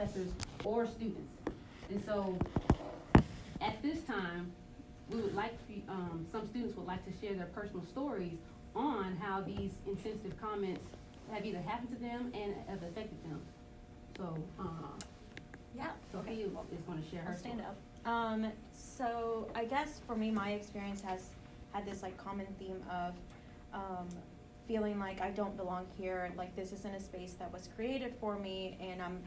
professors or students. And so, at this time, we would like, some students would like to share their personal stories on how these insensitive comments have either happened to them and have affected them. So, Yeah. Sophia is gonna share her I'll stand story. up. So I guess for me, my experience has had this like common theme of feeling like I don't belong here, like this isn't a space that was created for me, and I'm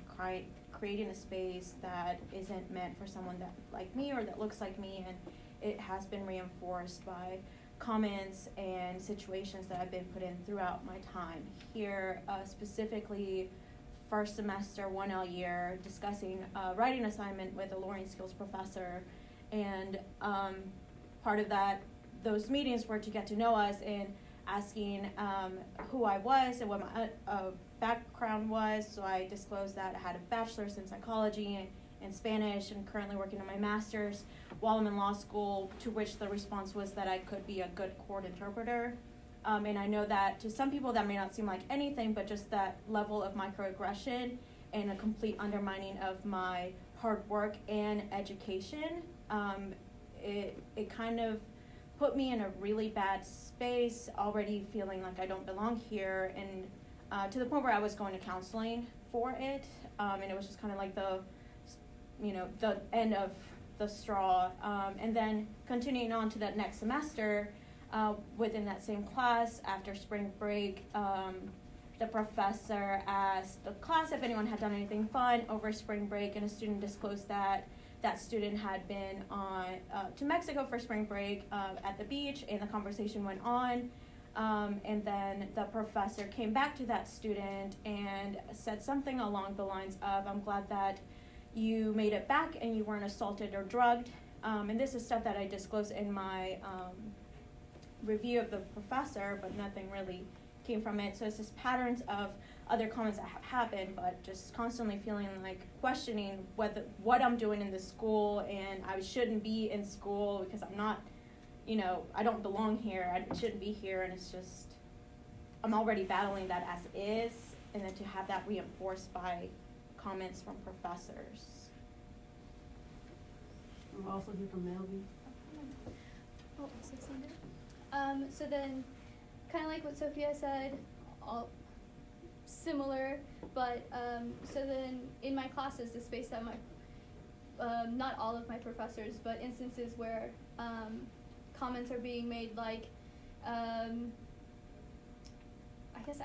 creating a space that isn't meant for someone that like me or that looks like me, and it has been reinforced by comments and situations that I've been put in throughout my time here, specifically first semester 1L year, discussing a writing assignment with a learning skills professor, and part of that, those meetings were to get to know us and asking who I was and what my background was. So I disclosed that I had a bachelor's in psychology and Spanish, and currently working on my master's while I'm in law school, to which the response was that I could be a good court interpreter. And I know that to some people that may not seem like anything, but just that level of microaggression and a complete undermining of my hard work and education, it kind of put me in a really bad space, already feeling like I don't belong here, and to the point where I was going to counseling for it, and it was just kind of like the end of the straw, and then continuing on to that next semester, within that same class, after spring break, the professor asked the class if anyone had done anything fun over spring break, and a student disclosed that that student had been to Mexico for spring break at the beach, and the conversation went on. And then the professor came back to that student and said something along the lines of, "I'm glad that you made it back and you weren't assaulted or drugged." And this is stuff that I disclosed in my review of the professor, but nothing really came from it. So it's just patterns of other comments that have happened, but just constantly feeling like questioning what I'm doing in this school, and I shouldn't be in school because I'm not, I don't belong here, I shouldn't be here, and it's just, I'm already battling that as is, and then to have that reinforced by comments from professors. We'll also hear from Melby. Oh, so then, kind of like what Sophia said, all similar, but so then in my classes, the space that not all of my professors, but instances where comments are being made, like, I guess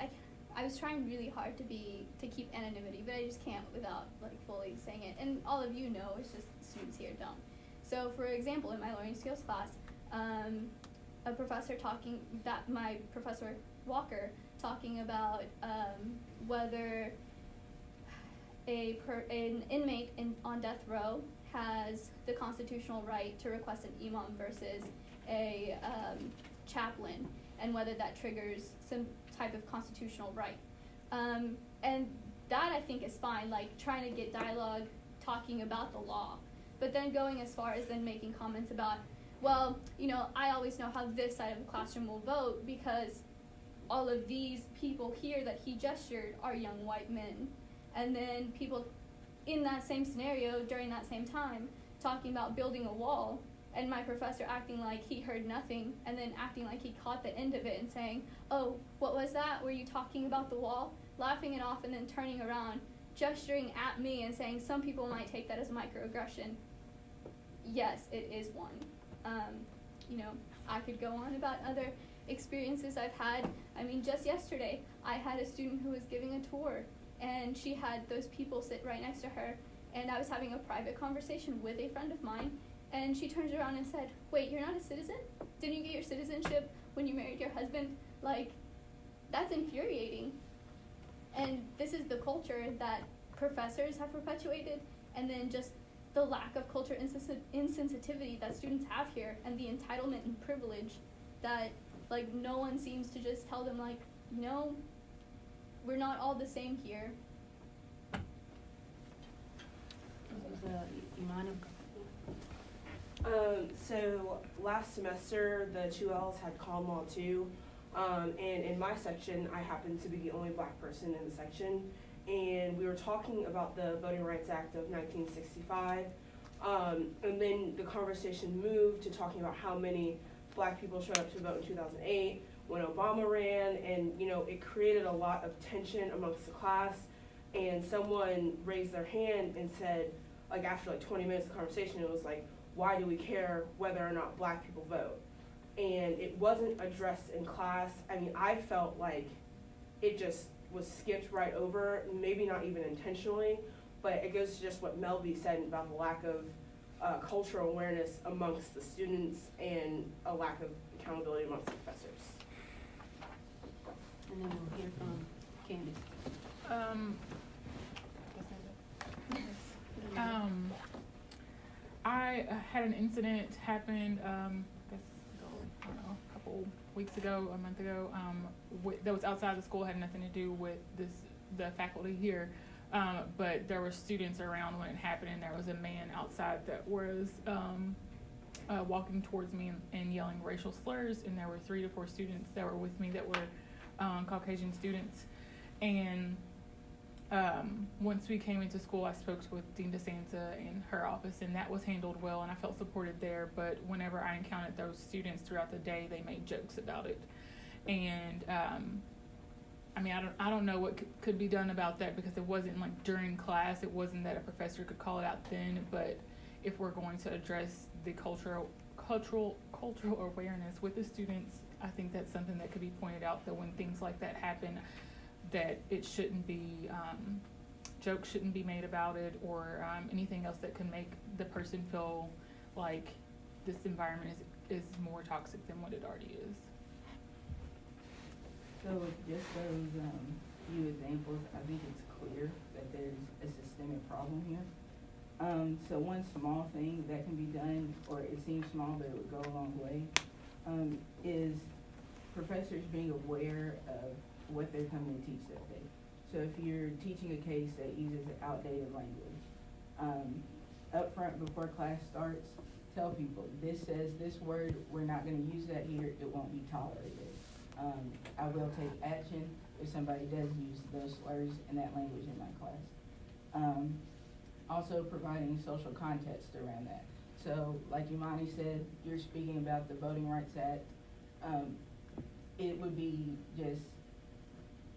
I was trying really hard to keep anonymity, but I just can't without like fully saying it. And all of you know, it's just students here don't. So for example, in my learning skills class, a professor my professor Walker, talking about whether an inmate on death row has the constitutional right to request an imam versus a chaplain, and whether that triggers some type of constitutional right. And that I think is fine, like trying to get dialogue, talking about the law, but then going as far as then making comments about, well, I always know how this side of the classroom will vote because all of these people here that he gestured are young white men. And then people in that same scenario during that same time talking about building a wall, and my professor acting like he heard nothing, and then acting like he caught the end of it and saying, "Oh, what was that? Were you talking about the wall?" Laughing it off and then turning around, gesturing at me and saying some people might take that as microaggression. Yes, it is one. I could go on about other experiences I've had. I mean, just yesterday, I had a student who was giving a tour, and she had those people sit right next to her, and I was having a private conversation with a friend of mine, and she turns around and said, "Wait, you're not a citizen? Didn't you get your citizenship when you married your husband?" Like, that's infuriating. And this is the culture that professors have perpetuated, and then just the lack of culture insensitivity that students have here, and the entitlement and privilege that, like, no one seems to just tell them, like, we're not all the same here. Imani. So last semester, the 2Ls had Common Law 2, and in my section, I happened to be the only black person in the section, and we were talking about the Voting Rights Act of 1965. And then the conversation moved to talking about how many black people showed up to vote in 2008 when Obama ran, and it created a lot of tension amongst the class. And someone raised their hand and said, like after like 20 minutes of conversation, it was like, why do we care whether or not black people vote? And it wasn't addressed in class. I mean, I felt like it just was skipped right over, maybe not even intentionally, but it goes to just what Melby said about the lack of cultural awareness amongst the students and a lack of accountability amongst the professors. And then we'll hear from Candace. I had an incident happen, I don't know, a couple weeks ago, a month ago, that was outside the school, had nothing to do with the faculty here. But there were students around when it happened, and there was a man outside that was walking towards me and yelling racial slurs, and there were 3 to 4 students that were with me that were Caucasian students. And once we came into school, I spoke with Dean DeSanta in her office, and that was handled well, and I felt supported there. But whenever I encountered those students throughout the day, they made jokes about it. And I mean, I don't know what could be done about that, because it wasn't like during class. It wasn't that a professor could call it out then. But if we're going to address the cultural awareness with the students, I think that's something that could be pointed out, that when things like that happen, that it shouldn't be, jokes shouldn't be made about it, or anything else that can make the person feel like this environment is more toxic than what it already is. So with just those few examples, I think it's clear that there's a systemic problem here. So one small thing that can be done, or it seems small but it would go a long way, is professors being aware of what they're coming to teach that day. So if you're teaching a case that uses outdated language, up front before class starts, tell people, this says this word, we're not gonna use that here, it won't be tolerated. I will take action if somebody does use those slurs and that language in my class. Also providing social context around that. So like Imani said, you're speaking about the Voting Rights Act. It would be just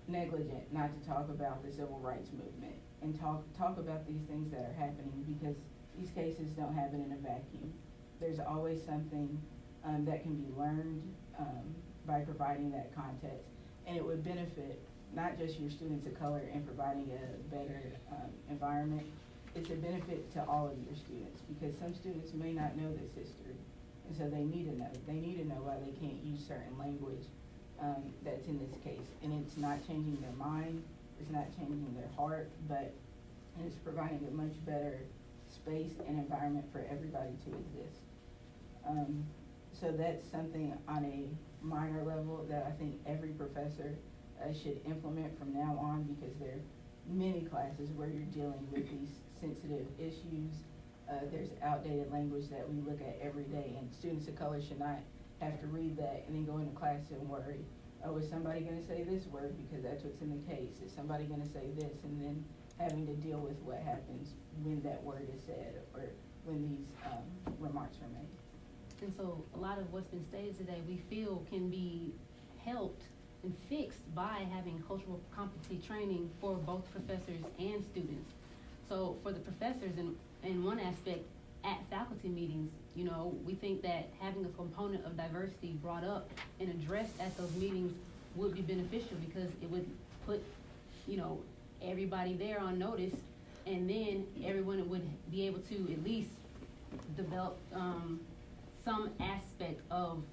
negligent not to talk about the civil rights movement and talk about these things that are happening, because these cases don't happen in a vacuum. There's always something that can be learned by providing that context, and it would benefit not just your students of color in providing a better environment. It's a benefit to all of your students, because some students may not know this history, and so they need to know. They need to know why they can't use certain language that's in this case, and it's not changing their mind, it's not changing their heart, but it's providing a much better space and environment for everybody to exist. So that's something on a minor level that I think every professor should implement from now on, because there are many classes where you're dealing with these sensitive issues. There's outdated language that we look at every day, and students of color should not have to read that and then go into class and worry, oh, is somebody gonna say this word because that's what's in the case? Is somebody gonna say this? And then having to deal with what happens when that word is said or when these remarks are made. And so a lot of what's been stated today, we feel can be helped and fixed by having cultural competency training for both professors and students. So for the professors, in one aspect, at faculty meetings, we think that having a component of diversity brought up and addressed at those meetings would be beneficial, because it would put, everybody there on notice, and then everyone would be able to at least develop some aspect of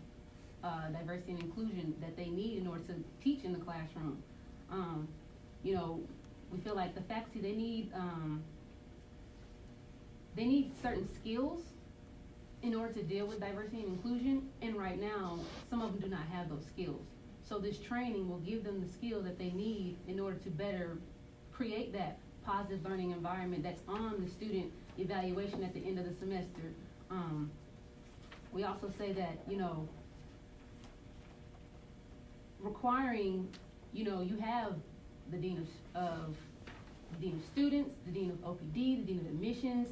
diversity and inclusion that they need in order to teach in the classroom. We feel like the faculty, they need certain skills in order to deal with diversity and inclusion, and right now, some of them do not have those skills. So this training will give them the skills that they need in order to better create that positive learning environment that's on the student evaluation at the end of the semester. We also say that, requiring, you have the dean of the dean of students, the dean of OPD, the dean of admissions,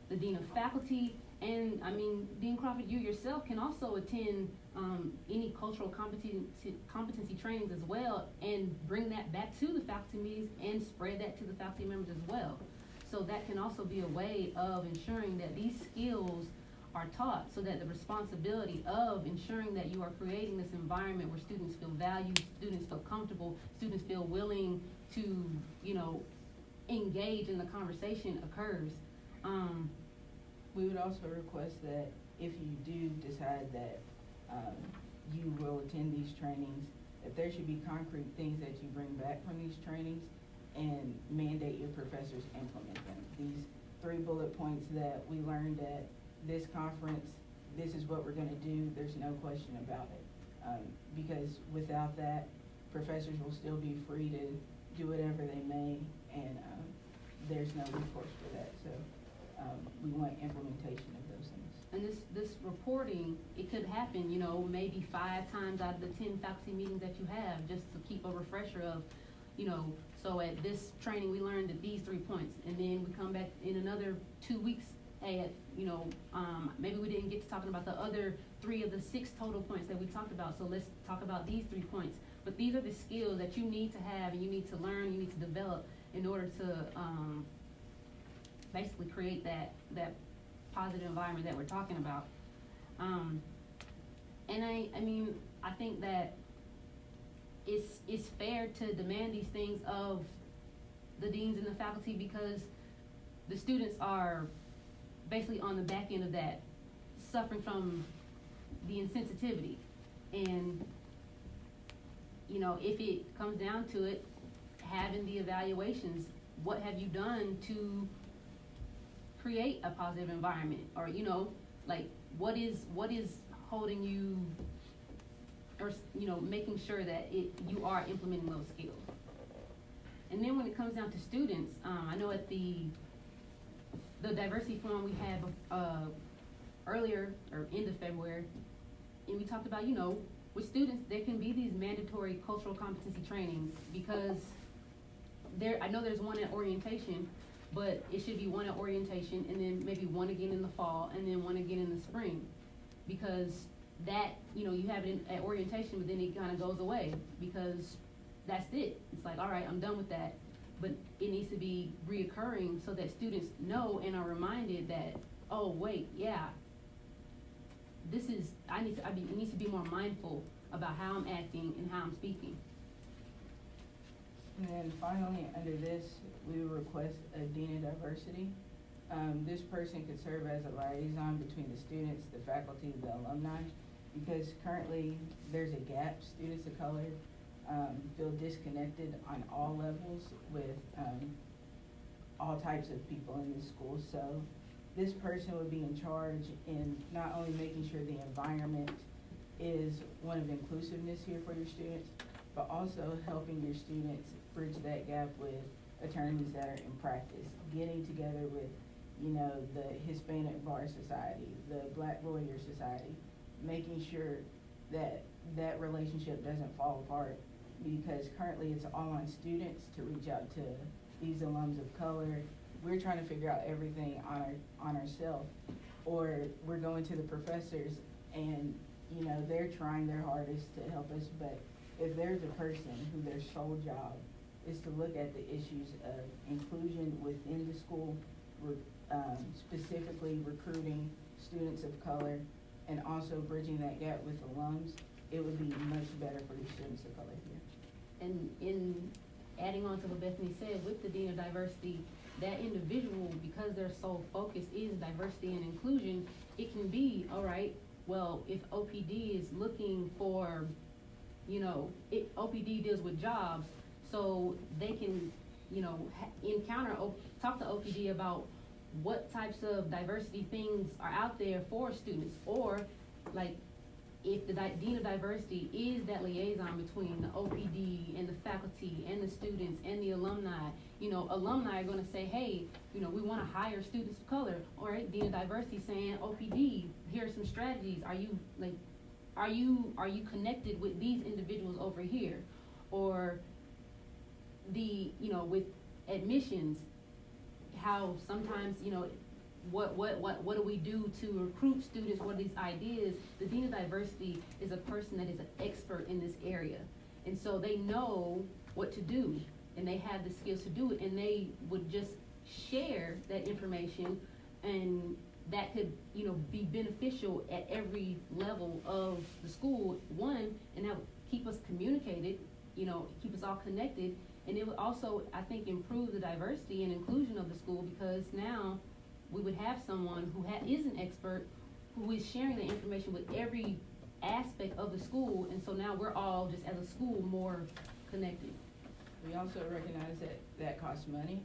the dean of faculty, and I mean, Dean Crawford, you yourself can also attend any cultural competency trainings as well, and bring that back to the faculty meetings and spread that to the faculty members as well. So that can also be a way of ensuring that these skills are taught, so that the responsibility of ensuring that you are creating this environment where students feel valued, students feel comfortable, students feel willing to, you know, engage in the conversation occurs. We would also request that if you do decide that you will attend these trainings, that there should be concrete things that you bring back from these trainings and mandate your professors implement them. These 3 bullet points that we learned at this conference, this is what we're gonna do, there's no question about it. Because without that, professors will still be free to do whatever they may, and there's no recourse for that. So we want implementation of those things. And this reporting, it could happen, you know, maybe 5 times out of the 10 faculty meetings that you have, just to keep a refresher of, you know, so at this training, we learned that these 3 points, and then we come back in another 2 weeks, hey, you know, maybe we didn't get to talking about the other 3 of the 6 total points that we talked about, so let's talk about these 3 points. But these are the skills that you need to have, and you need to learn, you need to develop in order to, basically create that positive environment that we're talking about. And I mean, I think that it's fair to demand these things of the deans and the faculty, because the students are basically on the back end of that, suffering from the insensitivity. And, you know, if it comes down to it, having the evaluations, what have you done to create a positive environment? Or, you know, like, what is holding you, or, you know, making sure that you are implementing those skills. And then when it comes down to students, I know at the diversity forum we had earlier, or end of February, and we talked about, you know, with students, there can be these mandatory cultural competency trainings, because I know there's one at orientation, but it should be one at orientation, and then maybe one again in the fall, and then one again in the spring. Because that, you know, you have it at orientation, but then it kind of goes away, because that's it. It's like, all right, I'm done with that. But it needs to be reoccurring, so that students know and are reminded that, oh, wait, yeah, it needs to be more mindful about how I'm acting and how I'm speaking. And then finally, under this, we would request a dean of diversity. This person could serve as a liaison between the students, the faculty, the alumni, because currently there's a gap. Students of color feel disconnected on all levels with all types of people in this school. So this person would be in charge in not only making sure the environment is one of inclusiveness here for your students, but also helping your students bridge that gap with attorneys that are in practice, getting together with, you know, the Hispanic Bar Society, the Black Lawyer Society, making sure that that relationship doesn't fall apart, because currently it's all on students to reach out to these alums of color. We're trying to figure out everything on ourselves, or we're going to the professors and, you know, they're trying their hardest to help us, but if there's a person who their sole job is to look at the issues of inclusion within the school, specifically recruiting students of color, and also bridging that gap with alums, it would be much better for the students of color here. And in adding on to what Bethany said, with the Dean of Diversity, that individual, because their sole focus is diversity and inclusion, it can be, all right, well, if OPD is looking for, you know, OPD deals with jobs, so they can, you know, talk to OPD about what types of diversity things are out there for students, or like, if the Dean of Diversity is that liaison between the OPD and the faculty and the students and the alumni, you know, alumni are gonna say, hey, you know, we wanna hire students of color. All right, Dean of Diversity saying, OPD, here are some strategies. Are you connected with these individuals over here? Or you know, with admissions, how sometimes, you know, what do we do to recruit students, what are these ideas? The Dean of Diversity is a person that is an expert in this area. And so they know what to do, and they have the skills to do it, and they would just share that information, and that could, you know, be beneficial at every level of the school, one, and that would keep us communicated, you know, keep us all connected, and it would also, I think, improve the diversity and inclusion of the school, because now we would have someone who is an expert, who is sharing the information with every aspect of the school, and so now we're all just as a school more connected. We also recognize that that costs money,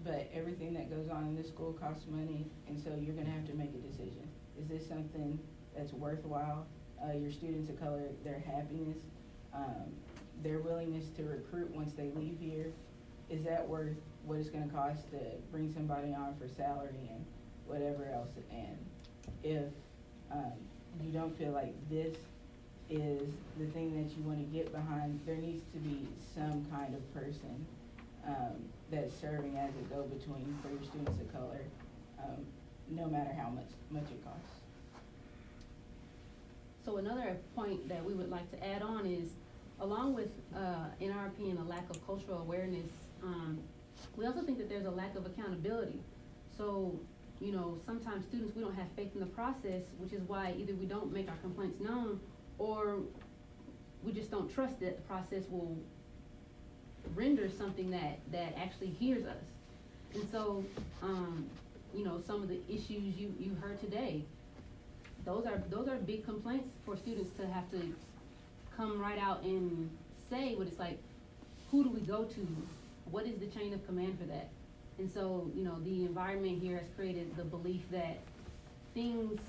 but everything that goes on in this school costs money, and so you're gonna have to make a decision. Is this something that's worthwhile? Your students of color, their happiness, their willingness to recruit once they leave here, is that worth what it's gonna cost to bring somebody on for salary and whatever else? And if you don't feel like this is the thing that you wanna get behind, there needs to be some kind of person that's serving as a go-between for your students of color, no matter how much it costs. So another point that we would like to add on is, along with, in our opinion, a lack of cultural awareness, we also think that there's a lack of accountability. So, you know, sometimes students, we don't have faith in the process, which is why either we don't make our complaints known, or we just don't trust that the process will render something that actually hears us. And so, you know, some of the issues you heard today, those are big complaints for students to have to come right out and say what it's like. Who do we go to? What is the chain of command for that? And so, you know, the environment here has created the belief that things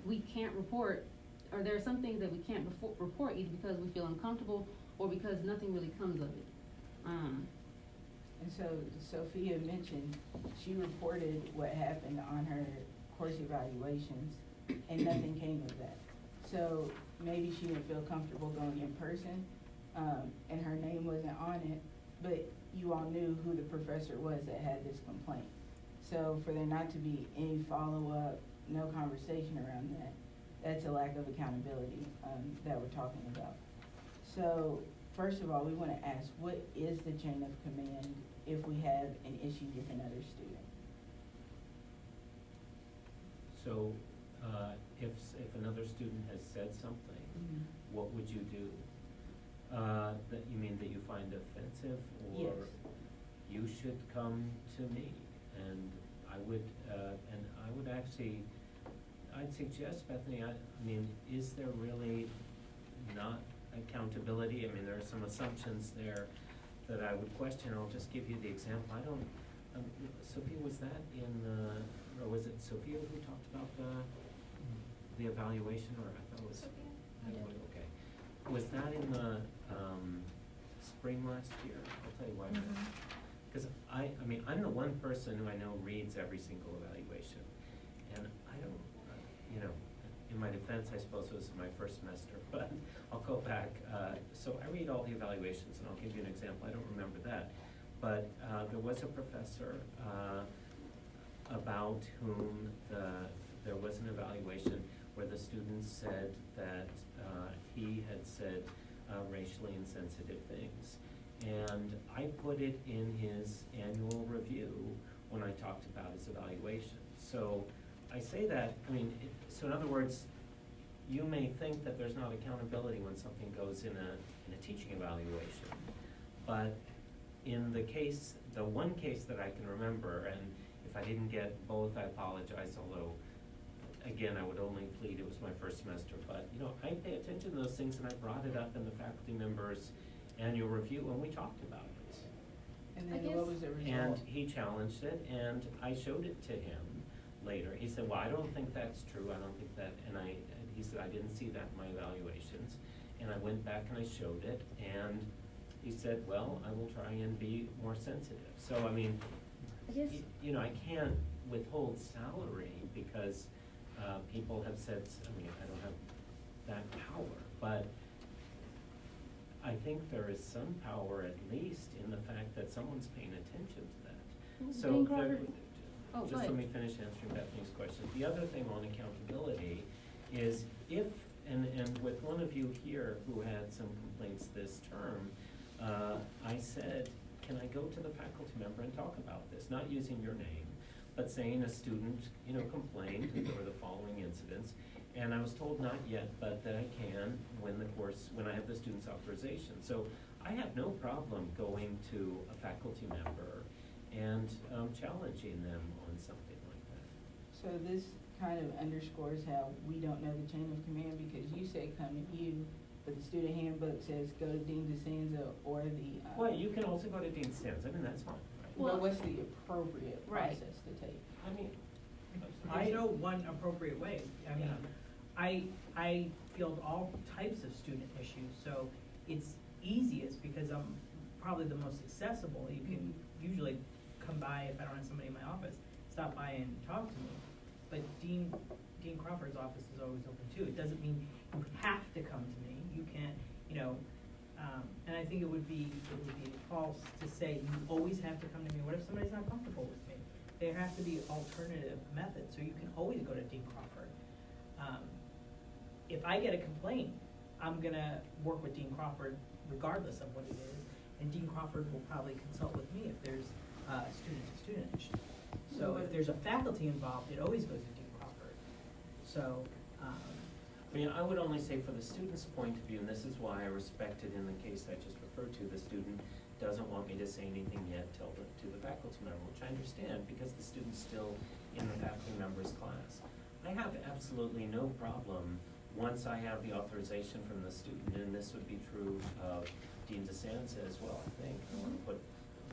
we can't report, or there are some things that we can't report either because we feel uncomfortable or because nothing really comes of it. And so Sophia mentioned she reported what happened on her course evaluations and nothing came of that. So maybe she didn't feel comfortable going in person, and her name wasn't on it, but you all knew who the professor was that had this complaint. So for there not to be any follow-up, no conversation around that, that's a lack of accountability that we're talking about. So first of all, we want to ask, what is the chain of command if we have an issue with another student? So, if another student has said something, what would you do? That you mean that you find offensive, or Yes. you should come to me, and I would actually, I'd suggest, Bethany, I mean, is there really not accountability? I mean, there are some assumptions there that I would question. I'll just give you the example. I don't, Sophia, was that or was it Sophia who talked about the evaluation, or I thought it was? Sophia? Okay. Was that in the, spring last year? I'll tell you why. Cause I mean, I'm the one person who I know reads every single evaluation, and I don't, you know, in my defense, I suppose it was my first semester, but I'll go back. So I read all the evaluations, and I'll give you an example. I don't remember that, but there was a professor about whom there was an evaluation where the students said that he had said racially insensitive things. And I put it in his annual review when I talked about his evaluation. So I say that, I mean, so in other words, you may think that there's not accountability when something goes in a teaching evaluation. But in the case, the one case that I can remember, and if I didn't get both, I apologize, although, again, I would only plead it was my first semester. But, you know, I pay attention to those things, and I brought it up in the faculty members' annual review, and we talked about it. And I then guess- what was the result? And he challenged it, and I showed it to him later. He said, well, I don't think that's true, I don't think that, and he said, I didn't see that in my evaluations. And I went back and I showed it, and he said, well, I will try and be more sensitive. So, I mean, I guess, you know, I can't withhold salary because, people have said, I mean, I don't have that power, but I think there is some power at least in the fact that someone's paying attention to that. So Dean there- Crawford. Oh, go just let ahead. me finish answering Bethany's question. The other thing on accountability is if, and with one of you here who had some complaints this term, I said, can I go to the faculty member and talk about this? Not using your name, but saying a student, complained that there were the following incidents. And I was told not yet, but that I can when I have the student's authorization. So I have no problem going to a faculty member and challenging them on something like that. So this kind of underscores how we don't know the chain of command, because you say come to you, but the student handbook says go to Dean DeSanza or the. Well, you can also go to Dean Sands, I mean, that's fine, right? But what's the appropriate Right. process to take? I mean, There's no one appropriate way. I mean, I field all types of student issues, so it's easiest because I'm probably the most accessible. You can usually come by if I don't have somebody in my office, stop by and talk to me. But Dean Crawford's office is always open too. It doesn't mean you have to come to me. You can't, and I think it would be false to say you always have to come to me. What if somebody's not comfortable with me? There have to be alternative methods, so you can always go to Dean Crawford. If I get a complaint, I'm gonna work with Dean Crawford regardless of what it is, and Dean Crawford will probably consult with me if there's a student-to-student issue. So if there's a faculty involved, it always goes to Dean Crawford. So, I mean, I would only say for the student's point of view, and this is why I respected in the case I just referred to, the student doesn't want me to say anything yet to the faculty member, which I understand because the student's still in the faculty member's class. I have absolutely no problem once I have the authorization from the student, and this would be true of Dean DeSanza as well, I think. I don't want to put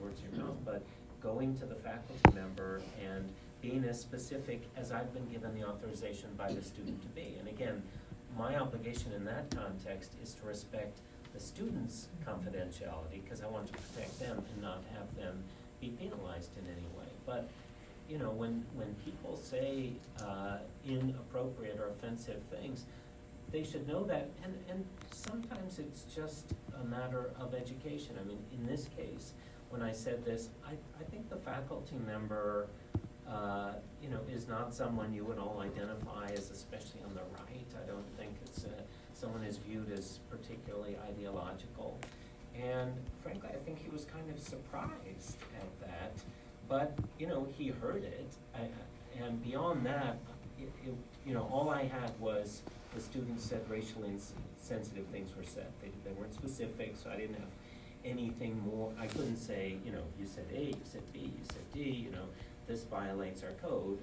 words in your mouth, but going to the faculty member and being as specific as I've been given the authorization by the student to be. And again, my obligation in that context is to respect the student's confidentiality, because I want to protect them and not have them be penalized in any way. But, when people say inappropriate or offensive things, they should know that, and sometimes it's just a matter of education. I mean, in this case, when I said this, I think the faculty member, is not someone you would all identify as especially on the right. I don't think it's someone is viewed as particularly ideological. And frankly, I think he was kind of surprised at that. But, he heard it. And beyond that, all I had was the students said racially insensitive things were said. They weren't specific, so I didn't have anything more. I couldn't say, you said A, you said B, you said D, this violates our code.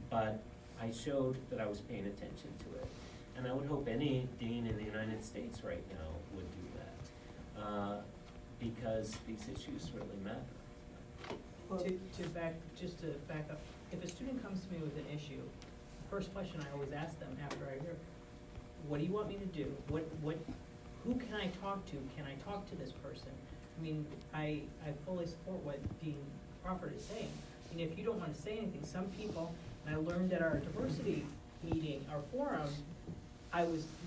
But I showed that I was paying attention to it. And I would hope any dean in the United States right now would do that, because these issues really matter. just to back up, if a student comes to me with an issue, the first question I always ask them after I hear, what do you want me to do? Who can I talk to? Can I talk to this person? I mean, I fully support what Dean Crawford is saying. I mean, if you don't want to say anything, some people, and I learned at our diversity meeting, our forum,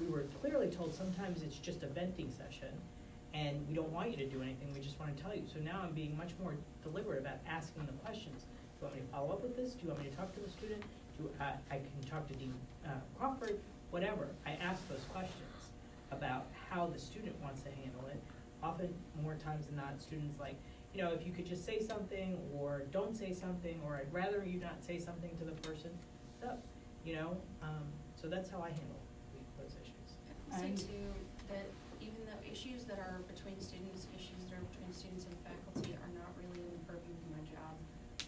we were clearly told sometimes it's just a venting session, and we don't want you to do anything, we just want to tell you. So now I'm being much more deliberate about asking the questions. Do you want me to follow up with this? Do you want me to talk to the student? I can talk to Dean Crawford, whatever. I ask those questions about how the student wants to handle it. Often, more times than not, students like, if you could just say something, or don't say something, or I'd rather you not say something to the person. So that's how I handle those issues. Say too, that even though issues that are between students and faculty are not really in the purview of my job,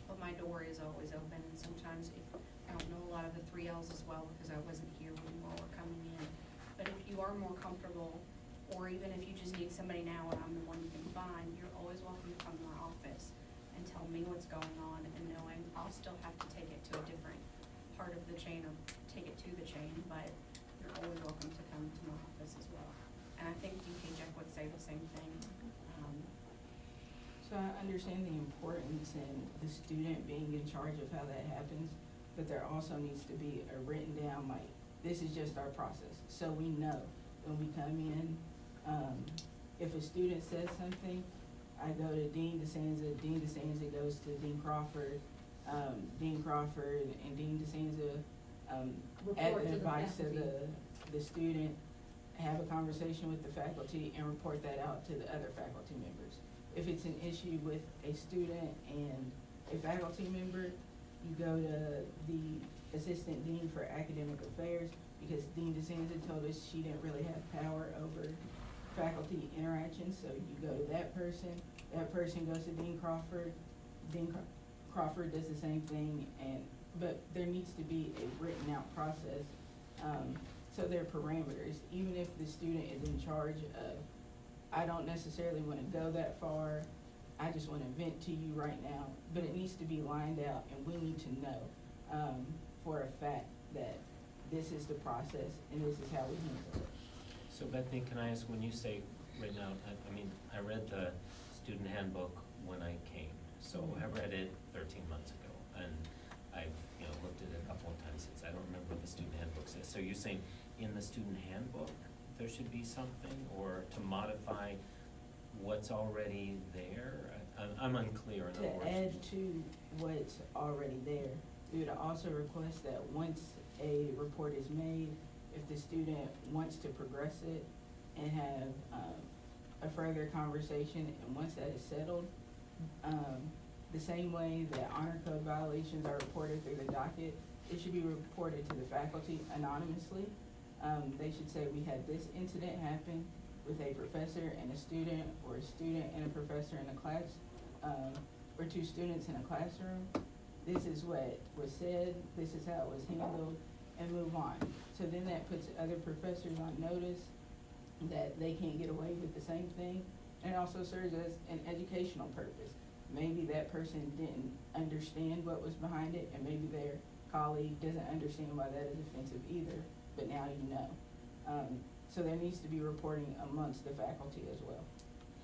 but my door is always open, and sometimes if, I don't know a lot of the 3 Ls as well, because I wasn't here when you all were coming in, but if you are more comfortable, or even if you just need somebody now and I'm the one you can find, you're always welcome to come to my office and tell me what's going on, and knowing I'll still have to take it to a different part of the chain or take it to the chain, but you're always welcome to come to my office as well. And I think DK Jack would say the same thing. So I understand the importance in the student being in charge of how that happens, but there also needs to be a written down, like, this is just our process. So we know when we come in, if a student says something, I go to Dean DeSanza goes to Dean Crawford, and Dean DeSanza, at Report the to the advice of faculty. the student, have a conversation with the faculty and report that out to the other faculty members. If it's an issue with a student and a faculty member, you go to the assistant dean for academic affairs, because Dean DeSanza told us she didn't really have power over faculty interactions, so you go to that person goes to Dean Crawford, Crawford does the same thing, but there needs to be a written out process, so there are parameters, even if the student is in charge of, I don't necessarily wanna go that far, I just wanna vent to you right now, but it needs to be lined out, and we need to know, for a fact that this is the process, and this is how we handle it. So Bethany, can I ask, when you say written out, I mean, I read the student handbook when I came, so I read it 13 months ago, and I've, looked at it a couple of times since. I don't remember what the student handbook says. So you're saying in the student handbook, there should be something, or to modify what's already there? I'm unclear, in other words. To add to what's already there, we would also request that once a report is made, if the student wants to progress it and have a further conversation, and once that is settled, the same way that honor code violations are reported through the docket, it should be reported to the faculty anonymously. They should say, we had this incident happen with a professor and a student, or a student and a professor in a class, or two students in a classroom. This is what was said, this is how it was handled, and move on. So then that puts other professors on notice that they can't get away with the same thing, and also serves as an educational purpose. Maybe that person didn't understand what was behind it, and maybe their colleague doesn't understand why that is offensive either, but now you know. So there needs to be reporting amongst the faculty as well.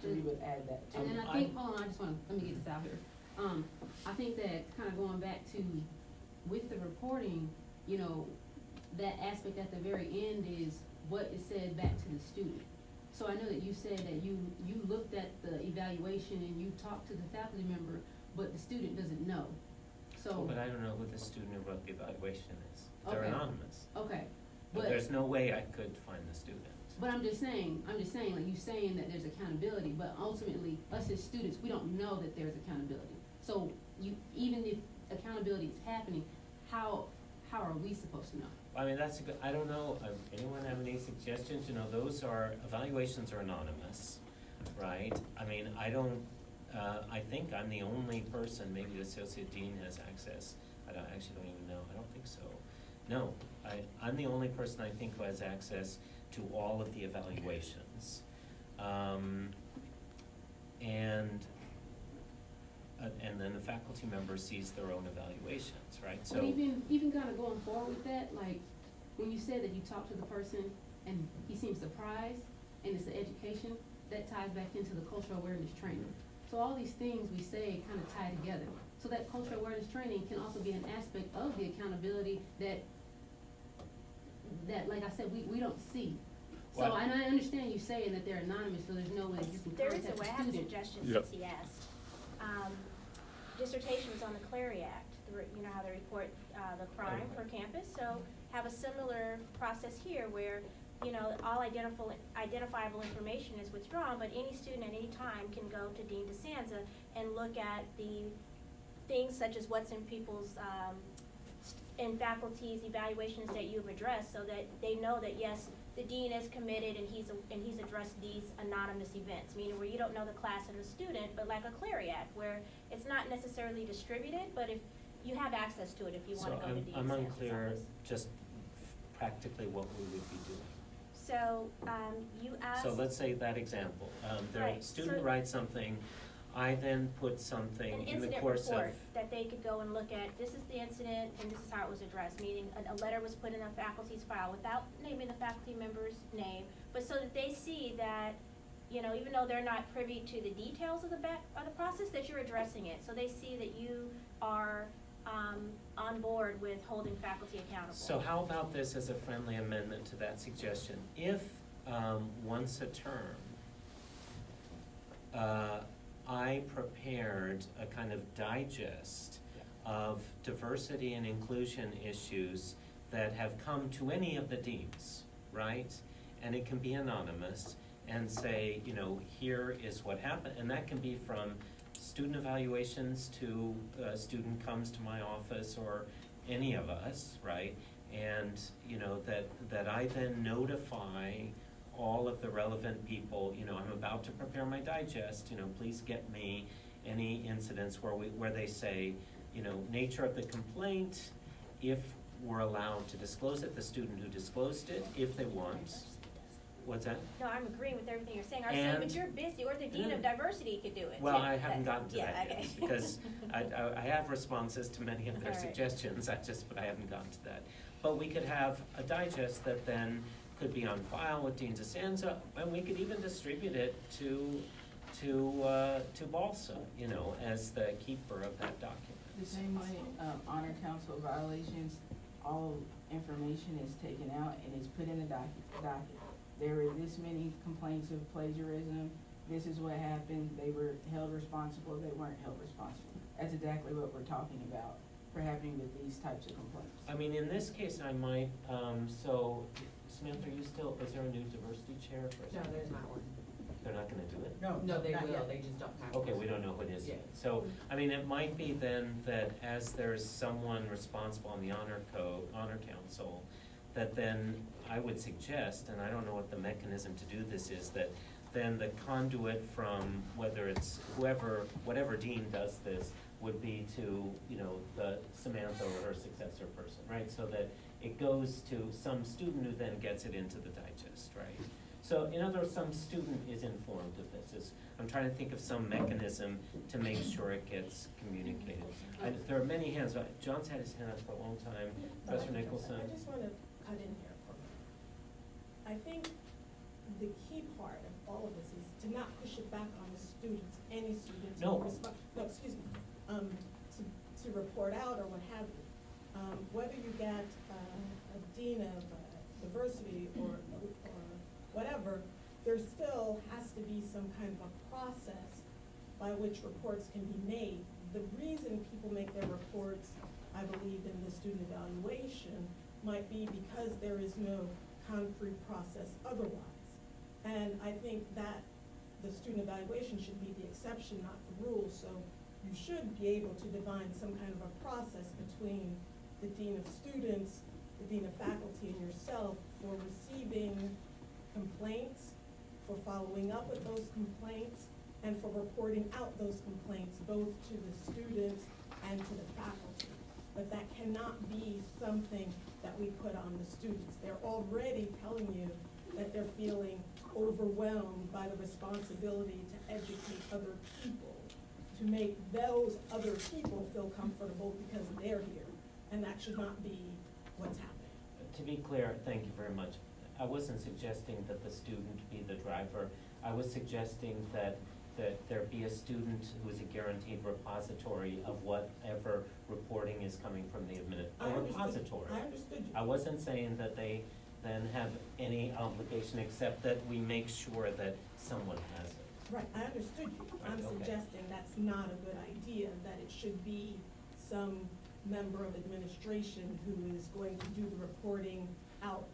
So we would add that to. And then I think, hold on, let me get this out here. I think that kind of going back to, with the reporting, that aspect at the very end is what is said back to the student. So I know that you said that you looked at the evaluation and you talked to the faculty member, but the student doesn't know. So. But I don't know who the student who wrote the evaluation is. They're Okay. anonymous. Okay. But there's no way I could find the student. But I'm just saying, like you saying that there's accountability, but ultimately, us as students, we don't know that there's accountability. So even if accountability is happening, how are we supposed to know? I mean, that's a good, I don't know, anyone have any suggestions? Evaluations are anonymous, right? I mean, I think I'm the only person, maybe the associate dean has access. I actually don't even know, I don't think so. No, I'm the only person I think who has access to all of the evaluations. And then the faculty member sees their own evaluations, right? So But even kind of going forward with that, like, when you said that you talked to the person and he seems surprised, and it's the education, that ties back into the cultural awareness training. So all these things we say kind of tie together. So that cultural awareness training can also be an aspect of the accountability that, like I said, we don't see. So, Well, and I understand you saying that they're anonymous, so there's no way you can There is contact a the way, I have a student. suggestion Yep. since he asked. Dissertation was on the Clary Act, you know how they report the crime for campus, so have a similar process here where, all identifiable information is withdrawn, but any student at any time can go to Dean DeSanza and look at the things such as what's in people's, in faculty's evaluations that you've addressed, so that they know that, yes, the dean is committed and he's addressed these anonymous events, meaning where you don't know the class and the student, but like a Clary Act, where it's not necessarily distributed, but if you have access to it if you wanna go to Dean So I'm DeSantis' unclear office. just practically what we would be doing. So, you asked. So let's say that example, the Right, student so- writes something, I then put something An in the incident course of. report that they could go and look at, this is the incident and this is how it was addressed, meaning a letter was put in a faculty's file without naming the faculty member's name, but so that they see that, even though they're not privy to the details of the process, that you're addressing it, so they see that you are, on board with holding faculty accountable. So how about this as a friendly amendment to that suggestion? If, once a term, I prepared a kind of digest of diversity and inclusion issues that have come to any of the deans, right? And it can be anonymous and say, you know, here is what happened, and that can be from student evaluations to a student comes to my office or any of us, right? And, you know, that I then notify all of the relevant people, you know, I'm about to prepare my digest, you know, please get me any incidents where they say, you know, nature of the complaint, if we're allowed to disclose it, the student who disclosed it, if they want. What's that? No, I'm agreeing with everything you're saying. Our And- but you're busy, or the Dean of Diversity could do it Well, too. I haven't gotten to Yeah, that okay. yet, because I have responses to many of their All right. suggestions, but I haven't gotten to that. But we could have a digest that then could be on file with Dean DeSanza, and we could even distribute it to Balsa, you know, as the keeper of that document. The same way, honor council violations, all information is taken out and is put in the docket. There were this many complaints of plagiarism, this is what happened, they were held responsible, they weren't held responsible. That's exactly what we're talking about for happening with these types of complaints. I mean, in this case, I might, so Samantha, is there a new diversity chair for? No, there's not one. They're not gonna do it? No, they not will, yet. they just don't have. Okay, one. we don't know who it is Yeah. yet. So, I mean, it might be then that as there's someone responsible on the honor council, that then I would suggest, and I don't know what the mechanism to do this is, that then the conduit from whether it's whatever dean does this, would be to, you know, the Samantha or her successor person, right? So that it goes to some student who then gets it into the digest, right? So in other words, some student is informed of this. I'm trying to think of some mechanism to make sure it gets communicated. And there are many hands, John's had his hand up for a long time, Professor Nicholson. I just want to cut in here for a minute. I think the key part of all of this is to not push it back on the students, any students. No. To report out or what have you. Whether you get a dean of diversity or whatever, there still has to be some kind of a process by which reports can be made. The reason people make their reports, I believe, in the student evaluation might be because there is no concrete process otherwise. And I think that the student evaluation should be the exception, not the rule. So you should be able to define some kind of a process between the dean of students, the dean of faculty, and yourself for receiving complaints, for following up with those complaints, and for reporting out those complaints both to the students and to the faculty. But that cannot be something that we put on the students. They're already telling you that they're feeling overwhelmed by the responsibility to educate other people, to make those other people feel comfortable because they're here. And that should not be what's happening. To be clear, thank you very much. I wasn't suggesting that the student be the driver. I was suggesting that there be a student who is a guaranteed repository of whatever reporting is coming from the repository. I understood you. I wasn't saying that they then have any obligation except that we make sure that someone has it. Right, I understood you. Right, I'm okay. suggesting that's not a good idea, that it should be some member of administration who is going to do the reporting out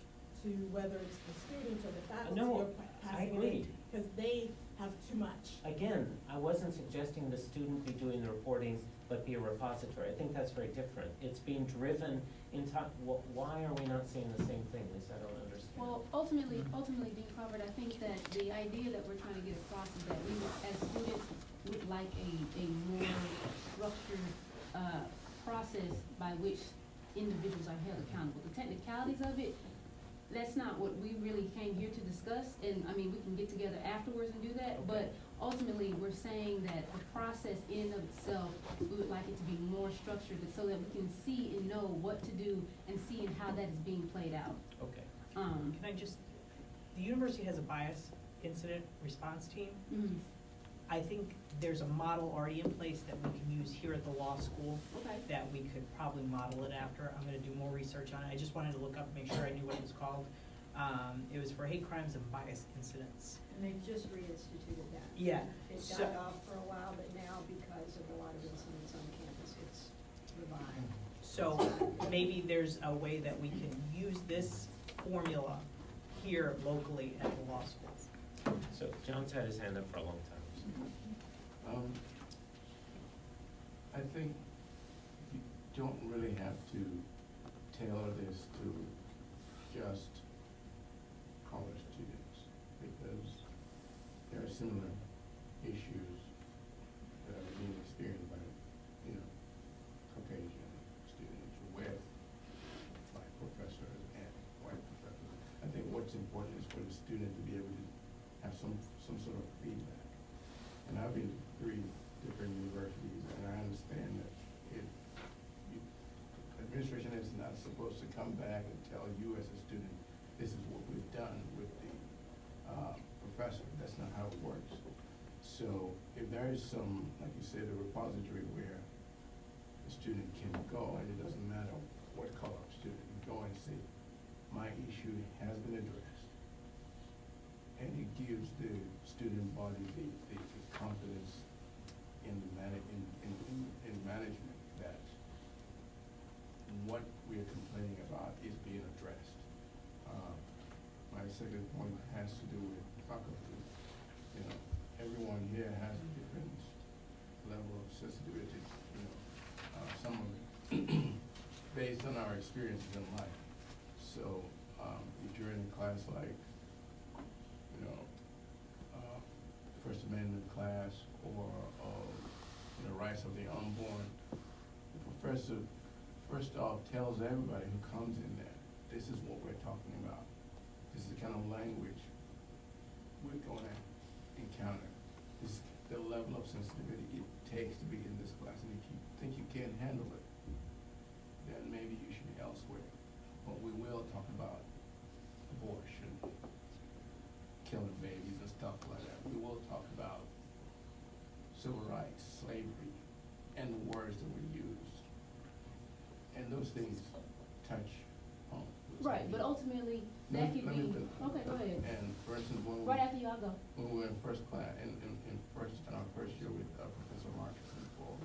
to whether it's the students or the faculty No, or I passing it agree. in, because they have too much. Again, I wasn't suggesting the student be doing the reporting, but be a repository. I think that's very different. It's being driven in time. Why are we not seeing the same thing, Lisa? I don't understand. Well, ultimately, Dean Crawford, I think that the idea that we're trying to get across is that we, as students, would like a more structured, process by which individuals are held accountable. The technicalities of it, that's not what we really came here to discuss, and, I mean, we can get together afterwards and do that, but ultimately, we're saying that the process in and of itself, we would like it to be more structured, so that we can see and know what to do and see and how that is being played out. Okay. Can I just, the university has a bias incident response team. Mhm. I think there's a model already in place that we can use here at the law school Okay. that we could probably model it after. I'm gonna do more research on it. I just wanted to look up, make sure I knew what it was called. It was for hate crimes and bias incidents. And they've just reinstituted that. Yeah, It so- died off for a while, but now because of a lot of incidents on campus, it's revived. So maybe there's a way that we can use this formula here locally at the law school. So John's had his hand up for a long time. I think you don't really have to tailor this to just college students, because there are similar issues that are being experienced by, Caucasian students with black professors and white professors. I think what's important is for the student to be able to have some sort of feedback. And I've been to 3 different universities, and I understand that administration is not supposed to come back and tell you as a student, this is what we've done with the professor. That's not how it works. So if there is some, like you said, a repository where the student can go, and it doesn't matter what color of student, go and say, my issue has been addressed. And it gives the student body the confidence in management that what we are complaining about is being addressed. My second point has to do with faculty. Everyone here has a different level of sensitivity, some of it based on our experiences in life. So if you're in a class like, First Amendment class or rights of the unborn, the professor first off tells everybody who comes in there, this is what we're talking about. This is the kind of language we're going to encounter. This is the level of sensitivity it takes to be in this class, and if you think you can't handle it, then maybe you should be elsewhere. But we will talk about abortion, killing babies and stuff like that. We will talk about civil rights, slavery, and the words that we use. And those things touch home. Right, but ultimately, that could be, okay, go ahead. And for instance, Right after y'all go. when we were in first class, in our first year with Professor Marcus for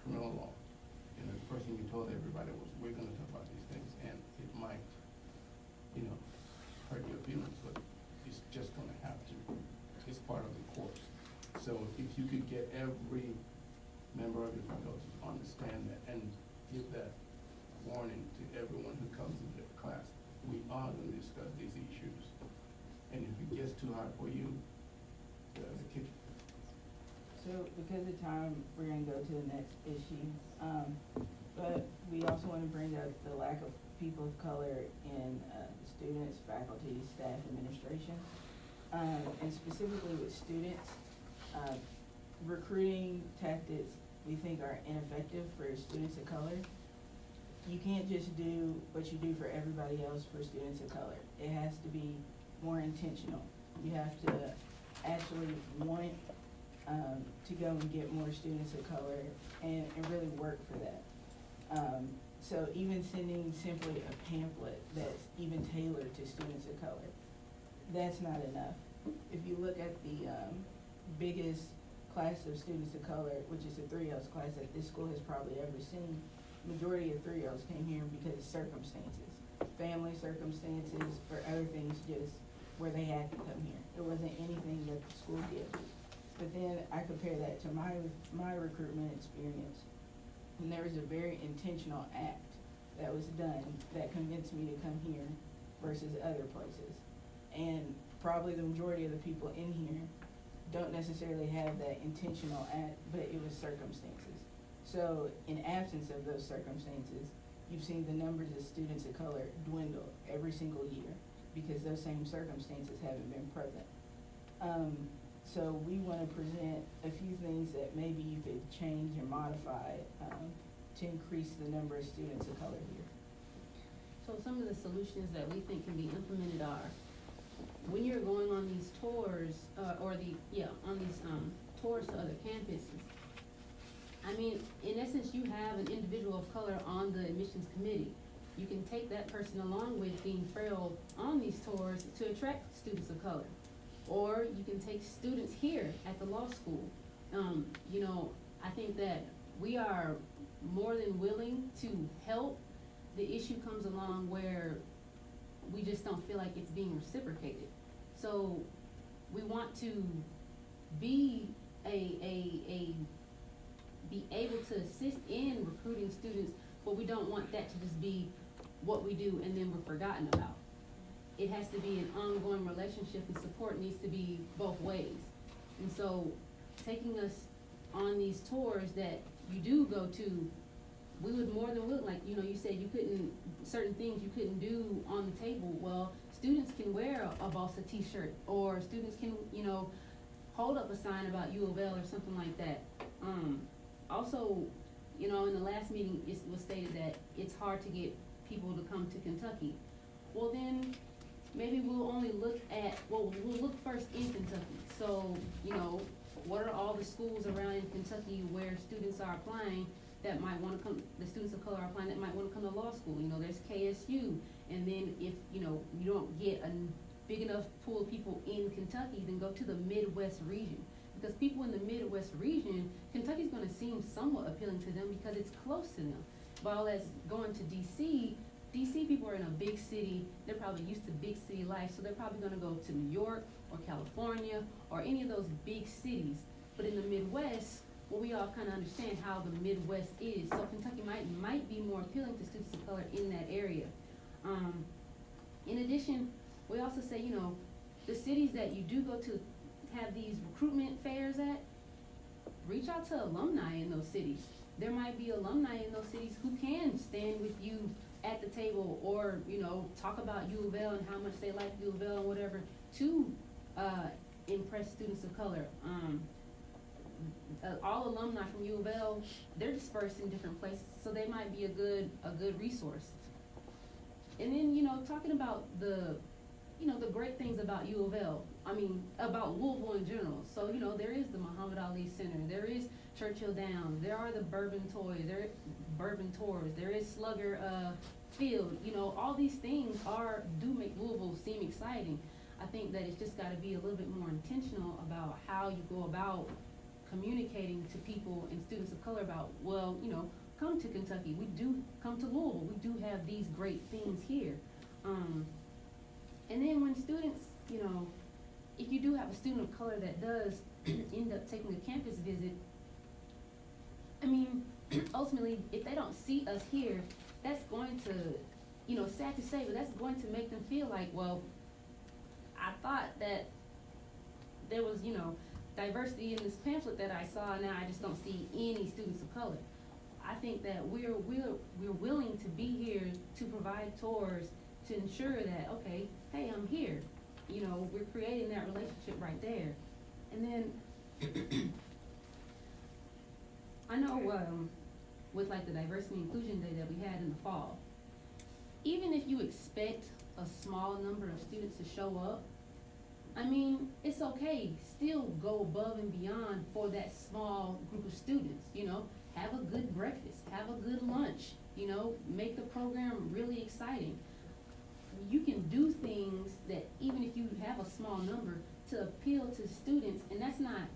criminal law, the first thing we told everybody was, we're gonna talk about these things, and it might, hurt your feelings, but it's just gonna have to. It's part of the course. So if you could get every member of your faculty to understand that and give that warning to everyone who comes into the class, we are gonna discuss these issues. And if it gets too hard for you, there's a kitchen. So because of time, we're gonna go to the next issue. But we also wanna bring up the lack of people of color in students, faculty, staff, administration. And specifically with students, recruiting tactics we think are ineffective for students of color. You can't just do what you do for everybody else for students of color. It has to be more intentional. You have to actually want to go and get more students of color and really work for that. So even sending simply a pamphlet that's even tailored to students of color, that's not enough. If you look at the biggest class of students of color, which is the 3Ls class that this school has probably ever seen, majority of 3Ls came here because of circumstances, family circumstances or other things just where they had to come here. It wasn't anything that the school did. But then I compare that to my recruitment experience, and there was a very intentional act that was done that convinced me to come here versus other places. And probably the majority of the people in here don't necessarily have that intentional act, but it was circumstances. So in absence of those circumstances, you've seen the numbers of students of color dwindle every single year because those same circumstances haven't been present. So we want to present a few things that maybe you could change and modify to increase the number of students of color here. So some of the solutions that we think can be implemented are, when you're going on these tours, tours to other campuses, I mean, in essence, you have an individual of color on the admissions committee. you can take that person along with Dean Farrell on these tours to attract students of color. Or you can take students here at the law school. You know, I think that we are more than willing to help. The issue comes along where we just don't feel like it's being reciprocated. So we want to be be able to assist in recruiting students, but we don't want that to just be what we do and then we're forgotten about. It has to be an ongoing relationship, and support needs to be both ways. And so taking us on these tours that you do go to, we would more than willing, like, you know, you said you couldn't, certain things you couldn't do on the table. Well, students can wear a Balsa t-shirt, or students can, you know, hold up a sign about U of L or something like that. Also, you know, in the last meeting, it was stated that it's hard to get people to come to Kentucky. Well, then maybe we'll only look at, well, we'll look first in Kentucky. So, you know, what are all the schools around in Kentucky where students are applying that might wanna come, the students of color are applying that might wanna come to law school? You know, there's KSU, and then if, you know, you don't get a big enough pool of people in Kentucky, then go to the Midwest region. Because people in the Midwest region, Kentucky's gonna seem somewhat appealing to them because it's close to them. While as going to DC people are in a big city, they're probably used to big city life, so they're probably gonna go to New York or California or any of those big cities. But in the Midwest, well, we all kinda understand how the Midwest is, so Kentucky might be more appealing to students of color in that area. In addition, we also say, you know, the cities that you do go to have these recruitment fairs at, reach out to alumni in those cities. There might be alumni in those cities who can stand with you at the table, or, you know, talk about U of L and how much they like U of L and whatever, to impress students of color. All alumni from U of L, they're dispersed in different places, so they might be a good resource. And then, you know, talking about the great things about U of L, I mean, about Louisville in general. So, you know, there is the Muhammad Ali Center, there is Churchill Downs, there are the Bourbon Tours, there is Slugger Field. You know, all these things do make Louisville seem exciting. I think that it's just gotta be a little bit more intentional about how you go about communicating to people and students of color about, well, you know, come to Kentucky, we do come to Louisville, we do have these great things here. And then when students, you know, if you do have a student of color that does end up taking a campus visit, I mean, ultimately, if they don't see us here, that's going to, you know, sad to say, but that's going to make them feel like, well, I thought that there was, you know, diversity in this pamphlet that I saw, and now I just don't see any students of color. I think that we're willing to be here to provide tours to ensure that, okay, hey, I'm here. You know, we're creating that relationship right there. And then, I know, with like the Diversity and Inclusion Day that we had in the fall, even if you expect a small number of students to show up, I mean, it's okay, still go above and beyond for that small group of students, you know? Have a good breakfast, have a good lunch, you know, make the program really exciting. You can do things that, even if you have a small number, to appeal to students, and that's not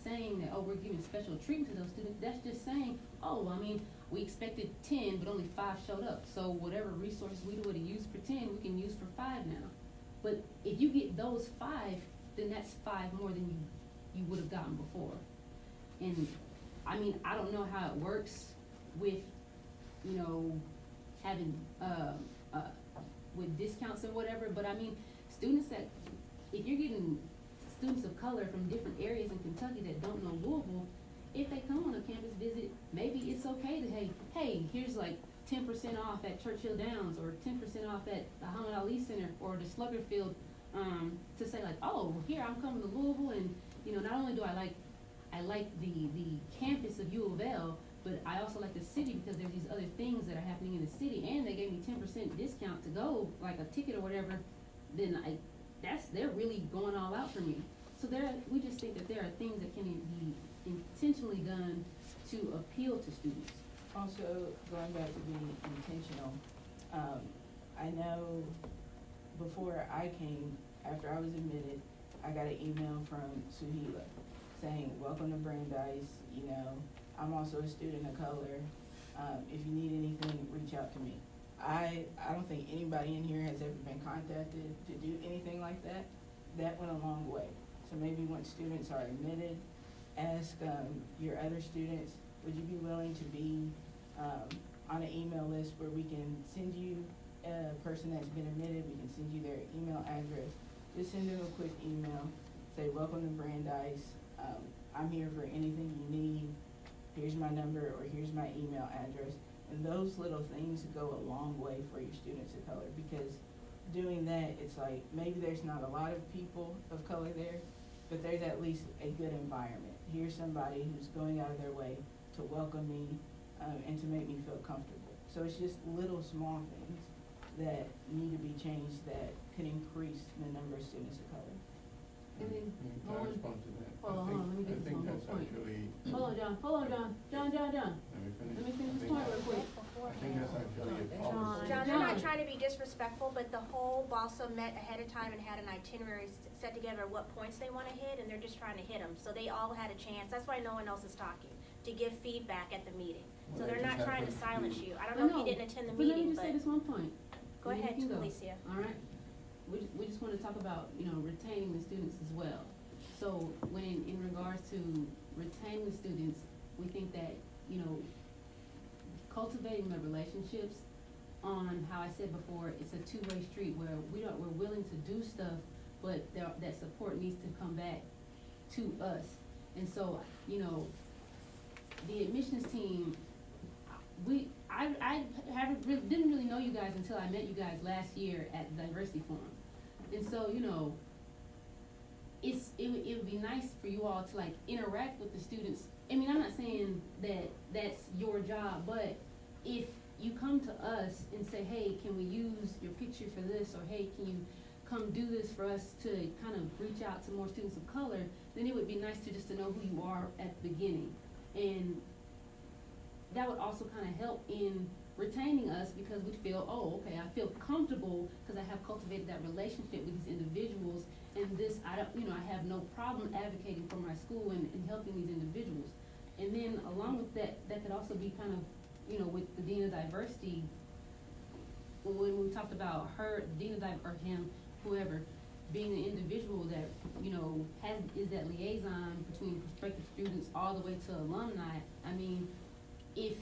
saying that, oh, we're giving special treatment to those students. That's just saying, oh, I mean, we expected 10, but only 5 showed up. So whatever resources we would have used for 10, we can use for 5 now. But if you get those 5, then that's 5 more than you would have gotten before. And I mean, I don't know how it works with, you know, having with discounts and whatever, but I mean, students that, if you're getting students of color from different areas in Kentucky that don't know Louisville, if they come on a campus visit, maybe it's okay to, hey, here's like 10% off at Churchill Downs, or 10% off at the Muhammad Ali Center, or the Slugger Field, to say like, oh, here, I'm coming to Louisville, and, you know, not only do I like the campus of U of L, but I also like the city because there's these other things that are happening in the city, and they gave me 10% discount to go, like a ticket or whatever, then they're really going all out for me. So we just think that there are things that can be intentionally done to appeal to students. Also, going back to being intentional, I know before I came, after I was admitted, I got an email from Suhila saying, welcome to Brandeis, you know, I'm also a student of color. If you need anything, reach out to me. I don't think anybody in here has ever been contacted to do anything like that. That went a long way. So maybe when students are admitted, ask your other students, would you be willing to be on an email list where we can send you a person that's been admitted, we can send you their email address. Just send them a quick email, say, welcome to Brandeis, I'm here for anything you need, here's my number or here's my email address. And those little things go a long way for your students of color, because doing that, it's like, maybe there's not a lot of people of color there, but there's at least a good environment. Here's somebody who's going out of their way to welcome me and to make me feel comfortable. So it's just little small things that need to be changed that could increase the number of students of color. And then, Can I respond to that? hold on, let me get this one more point. Hold on, John. Let me finish. Let me finish this I think point real quick. I think that's actually a policy. John, they're not trying to be disrespectful, but the whole BALSA met ahead of time and had an itinerary set together of what points they wanna hit, and they're just trying to hit them. So they all had a chance, that's why no one else is talking, to give feedback at the meeting. So Well, they're they not just trying to happened silence to be- you. I don't know if you didn't attend the But let me meeting, just say but this one point. go and then ahead, you can go. Alicia. All right, we just wanna talk about, you know, retaining the students as well. So when in regards to retaining the students, we think that, you know, cultivating the relationships on, how I said before, it's a two-way street where we're willing to do stuff, but that support needs to come back to us. And so, you know, the admissions team, I didn't really know you guys until I met you guys last year at the Diversity Forum. And so, you know, it would be nice for you all to like interact with the students. I mean, I'm not saying that that's your job, but if you come to us and say, hey, can we use your picture for this, or hey, can you come do this for us to kind of reach out to more students of color, then it would be nice to just to know who you are at the beginning. And that would also kind of help in retaining us, because we feel, oh, okay, I feel comfortable because I have cultivated that relationship with these individuals, and this, I have no problem advocating for my school and helping these individuals. And then along with that, that could also be kind of, you know, with the Dean of Diversity, when we talked about her, Dean of Diversity, or him, whoever, being an individual that, you know, is that liaison between prospective students all the way to alumni. I mean, if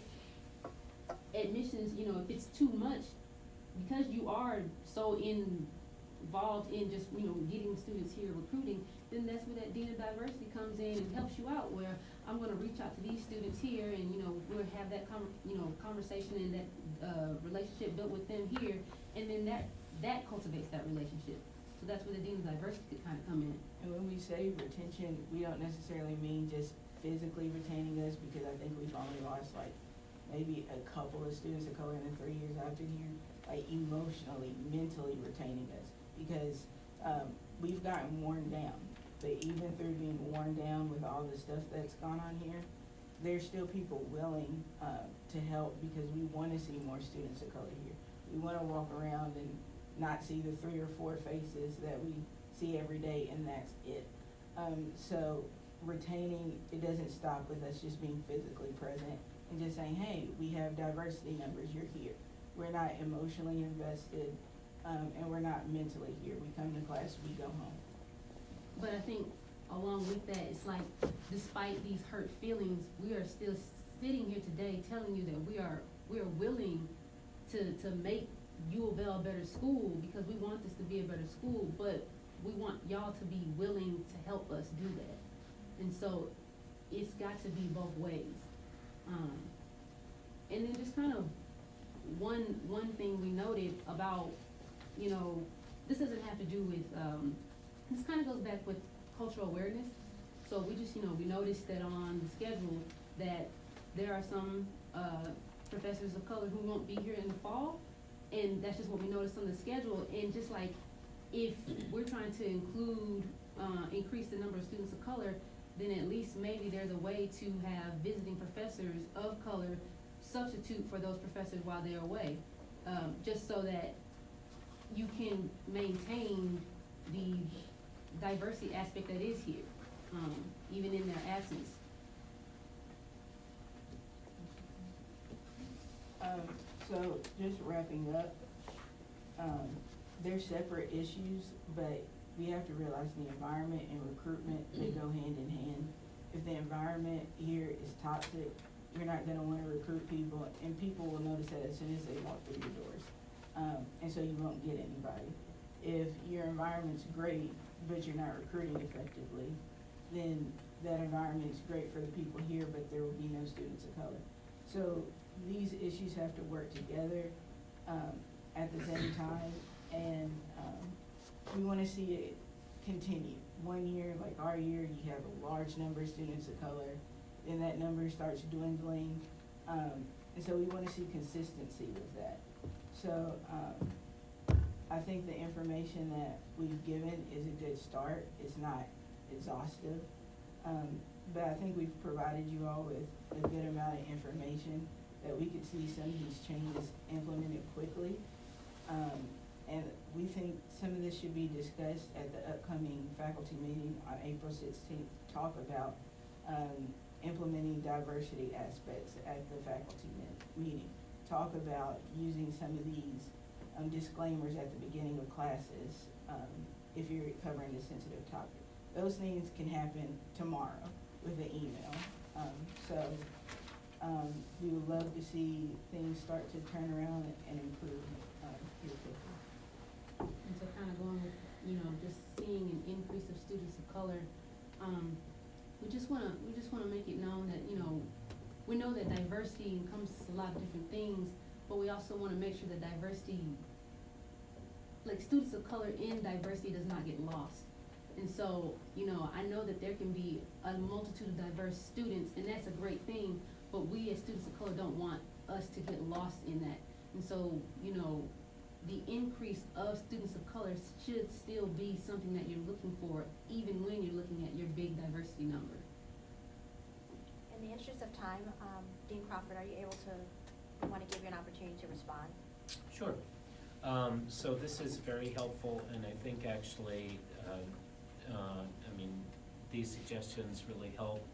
admissions, you know, if it's too much, because you are so involved in just, you know, getting students here, recruiting, then that's where that Dean of Diversity comes in and helps you out, where I'm gonna reach out to these students here, and, you know, we'll have that conversation and that, relationship built with them here, and then that cultivates that relationship. So that's where the Dean of Diversity could kind of come in. And when we say retention, we don't necessarily mean just physically retaining us, because I think we've only lost like maybe a couple of students of color in the 3 years I've been here, like emotionally, mentally retaining us, because we've gotten worn down. But even through being worn down with all the stuff that's gone on here, there's still people willing to help, because we want to see more students of color here. We want to walk around and not see the 3 or 4 faces that we see every day, and that's it. So retaining, it doesn't stop with us just being physically present and just saying, hey, we have diversity numbers, you're here. We're not emotionally invested, and we're not mentally here. We come to class, we go home. But I think along with that, it's like, despite these hurt feelings, we are still sitting here today telling you that we are willing to make U of L a better school, because we want this to be a better school, but we want y'all to be willing to help us do that. And so it's got to be both ways. And then just kind of one thing we noted about, you know, this doesn't have to do with, this kind of goes back with cultural awareness. So we just, you know, we noticed that on the schedule that there are some professors of color who won't be here in the fall, and that's just what we noticed on the schedule. And just like, if we're trying to increase the number of students of color, then at least maybe there's a way to have visiting professors of color substitute for those professors while they're away. just so that you can maintain the diversity aspect that is here, even in their absence. So just wrapping up, they're separate issues, but we have to realize the environment and recruitment, they go hand in hand. If the environment here is toxic, you're not gonna wanna recruit people, and people will notice that as soon as they walk through your doors. And so you won't get anybody. If your environment's great, but you're not recruiting effectively, then that environment's great for the people here, but there will be no students of color. So these issues have to work together, at the same time, and, we wanna see it continue. One year, like our year, you have a large number of students of color, then that number starts dwindling, and so we wanna see consistency with that. So, I think the information that we've given is a good start. It's not exhaustive, but I think we've provided you all with a good amount of information that we could see some of these changes implemented quickly. And we think some of this should be discussed at the upcoming faculty meeting on April 16th. Talk about implementing diversity aspects at the faculty meeting. Talk about using some of these disclaimers at the beginning of classes if you're covering a sensitive topic. Those things can happen tomorrow with an email. We would love to see things start to turn around and improve here quickly. And so kind of going with, just seeing an increase of students of color, we just wanna make it known that, we know that diversity encompasses a lot of different things, but we also wanna make sure that diversity, like students of color in diversity does not get lost. And so, I know that there can be a multitude of diverse students, and that's a great thing, but we as students of color don't want us to get lost in that. And so, the increase of students of color should still be something that you're looking for, even when you're looking at your big diversity number. In the interest of time, Dean Crawford, are you able to, I want to give you an opportunity to respond. Sure. So this is very helpful, and I think actually, these suggestions really help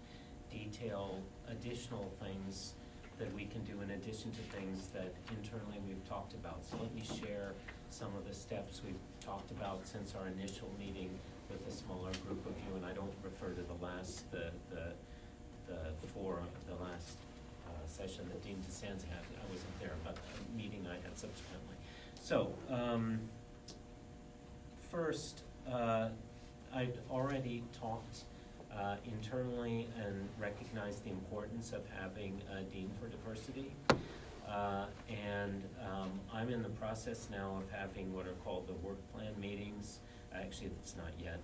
detail additional things that we can do in addition to things that internally we've talked about. So let me share some of the steps we've talked about since our initial meeting with a smaller group of you, and I don't refer to the last session that Dean DeSantis had. I wasn't there, but a meeting I had subsequently. So, first, I'd already talked internally and recognized the importance of having a Dean for Diversity. I'm in the process now of having what are called the work plan meetings. Actually, it's not yet.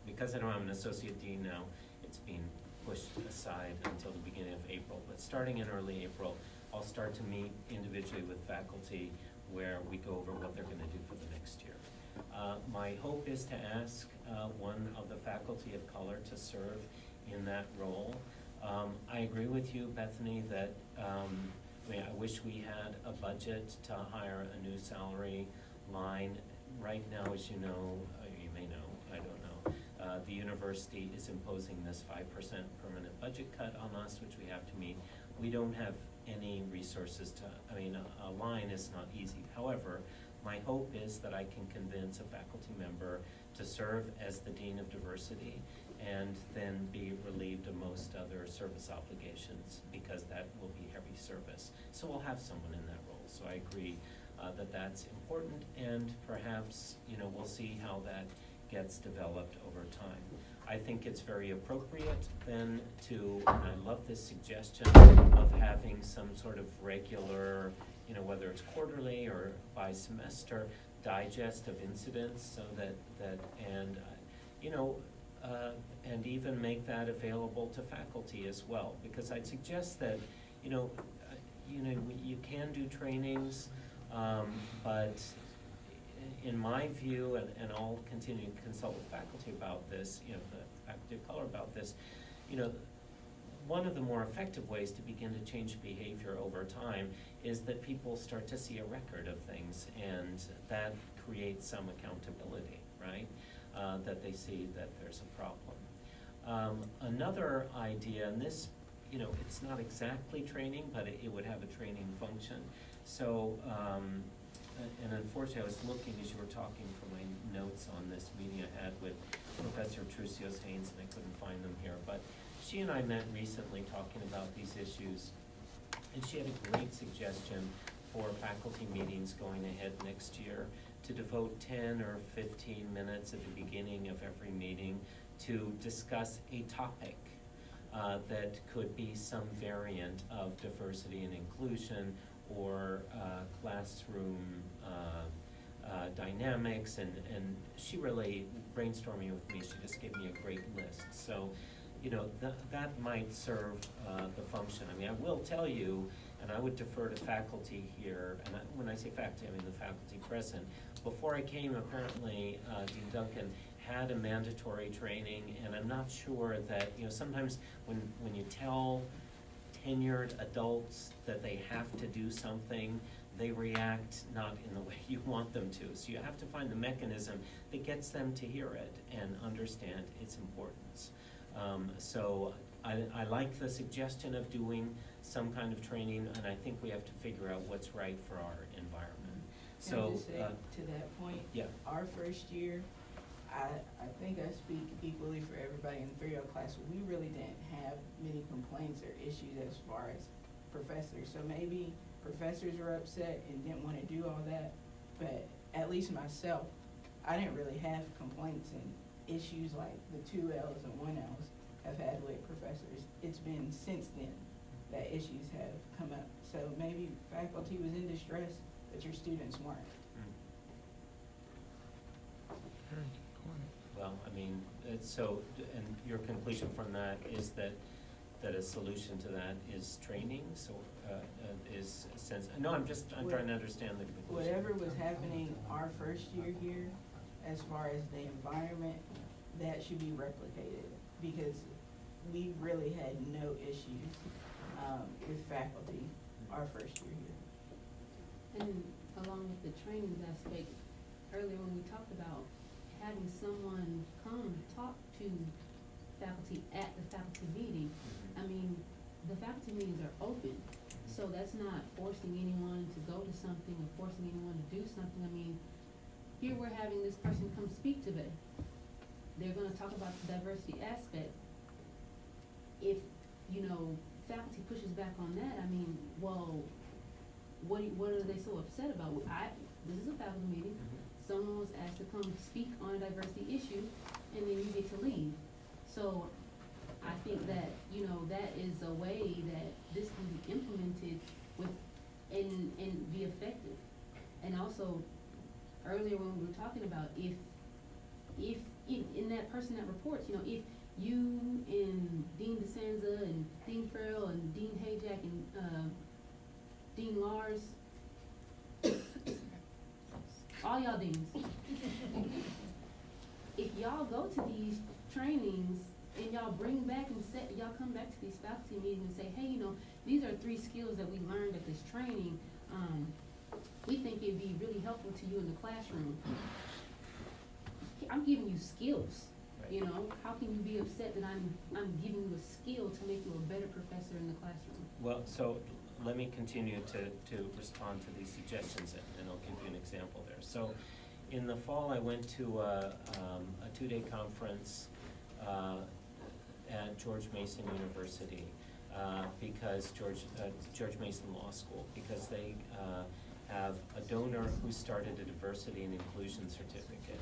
Because I don't have an associate dean now, it's being pushed aside until the beginning of April. But starting in early April, I'll start to meet individually with faculty where we go over what they're gonna do for the next year. My hope is to ask one of the faculty of color to serve in that role. I agree with you, Bethany, that I wish we had a budget to hire a new salary line. Right now, as you know, you may know, I don't know, the university is imposing this 5% permanent budget cut on us, which we have to meet. We don't have any resources to, a line is not easy. However, my hope is that I can convince a faculty member to serve as the Dean of Diversity and then be relieved of most other service obligations, because that will be heavy service. So we'll have someone in that role. So I agree that that's important, and perhaps, we'll see how that gets developed over time. I think it's very appropriate then to, and I love this suggestion of having some sort of regular, whether it's quarterly or by semester, digest of incidents, so that and even make that available to faculty as well. Because I'd suggest that, you can do trainings, but in my view, and I'll continue to consult with faculty about this, the faculty of color about this, one of the more effective ways to begin to change behavior over time is that people start to see a record of things, and that creates some accountability, right? That they see that there's a problem. Another idea, and this, you know, it's not exactly training, but it would have a training function. So, and unfortunately, I was looking as you were talking for my notes on this meeting I had with Professor Trucios Haynes, and I couldn't find them here, but she and I met recently talking about these issues, and she had a great suggestion for faculty meetings going ahead next year to devote 10 or 15 minutes at the beginning of every meeting to discuss a topic that could be some variant of diversity and inclusion or classroom dynamics, and she really, brainstorming with me, she just gave me a great list. So, you know, that might serve the function. I mean, I will tell you, and I would defer to faculty here, and when I say faculty, I mean the faculty present. Before I came, apparently, Dean Duncan had a mandatory training, and I'm not sure that, you know, sometimes when you tell tenured adults that they have to do something, they react not in the way you want them to. So you have to find the mechanism that gets them to hear it and understand its importance. So I like the suggestion of doing some kind of training, and I think we have to figure out what's right for our environment. Can I So, just say to that point? yeah. Our first year, I think I speak equally for everybody in the Fair class, we really didn't have many complaints or issues as far as professors. So maybe professors were upset and didn't want to do all that, but at least myself, I didn't really have complaints and issues like the 2 L's and 1 L's have had with professors. It's been since then that issues have come up. So maybe faculty was in distress, but your students weren't. Well, I mean, so, and your conclusion from that is that a solution to that is training, so, is sense, no, I'm trying to understand the conclusion. Whatever was happening our first year here, as far as the environment, that should be replicated, because we really had no issues, with faculty our first year here. And along with the training aspect, earlier when we talked about having someone come talk to faculty at the faculty meeting, I mean, the faculty meetings are open, so that's not forcing anyone to go to something or forcing anyone to do something. I mean, here we're having this person come speak today. They're gonna talk about the diversity aspect. If, you know, faculty pushes back on that, I mean, well, what are they so upset about? This is a faculty meeting. Someone was asked to come speak on a diversity issue, and then you get to leave. So I think that, you know, that is a way that this can be implemented with, and be effective. And also, earlier when we were talking about if in that person that reports, you know, if you and Dean DeSanza and Dean Farrell and Dean Hayjack and Dean Lars, all y'all deans, if y'all go to these trainings and y'all bring back and y'all come back to these faculty meetings and say, hey, you know, these are 3 skills that we learned at this training. We think it'd be really helpful to you in the classroom. I'm giving you skills. You know, how can you be upset that I'm giving you a skill to make you a better professor in the classroom? Well, so let me continue to respond to these suggestions, and I'll give you an example there. So in the fall, I went to a 2-day conference at George Mason University because George Mason Law School, because they have a donor who started a diversity and inclusion certificate.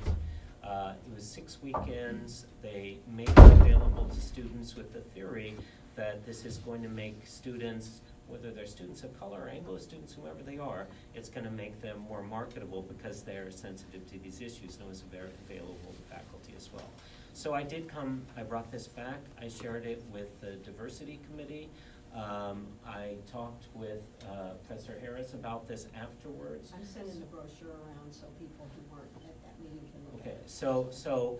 It was 6 weekends. They made it available to students with the theory that this is going to make students, whether they're students of color or Anglo students, whoever they are, it's going to make them more marketable because they're sensitive to these issues, and it was very available to faculty as well. So I brought this back, I shared it with the diversity committee. I talked with Professor Harris about this afterwards. I'm sending the brochure around so people who weren't at that meeting can look at Okay, it. so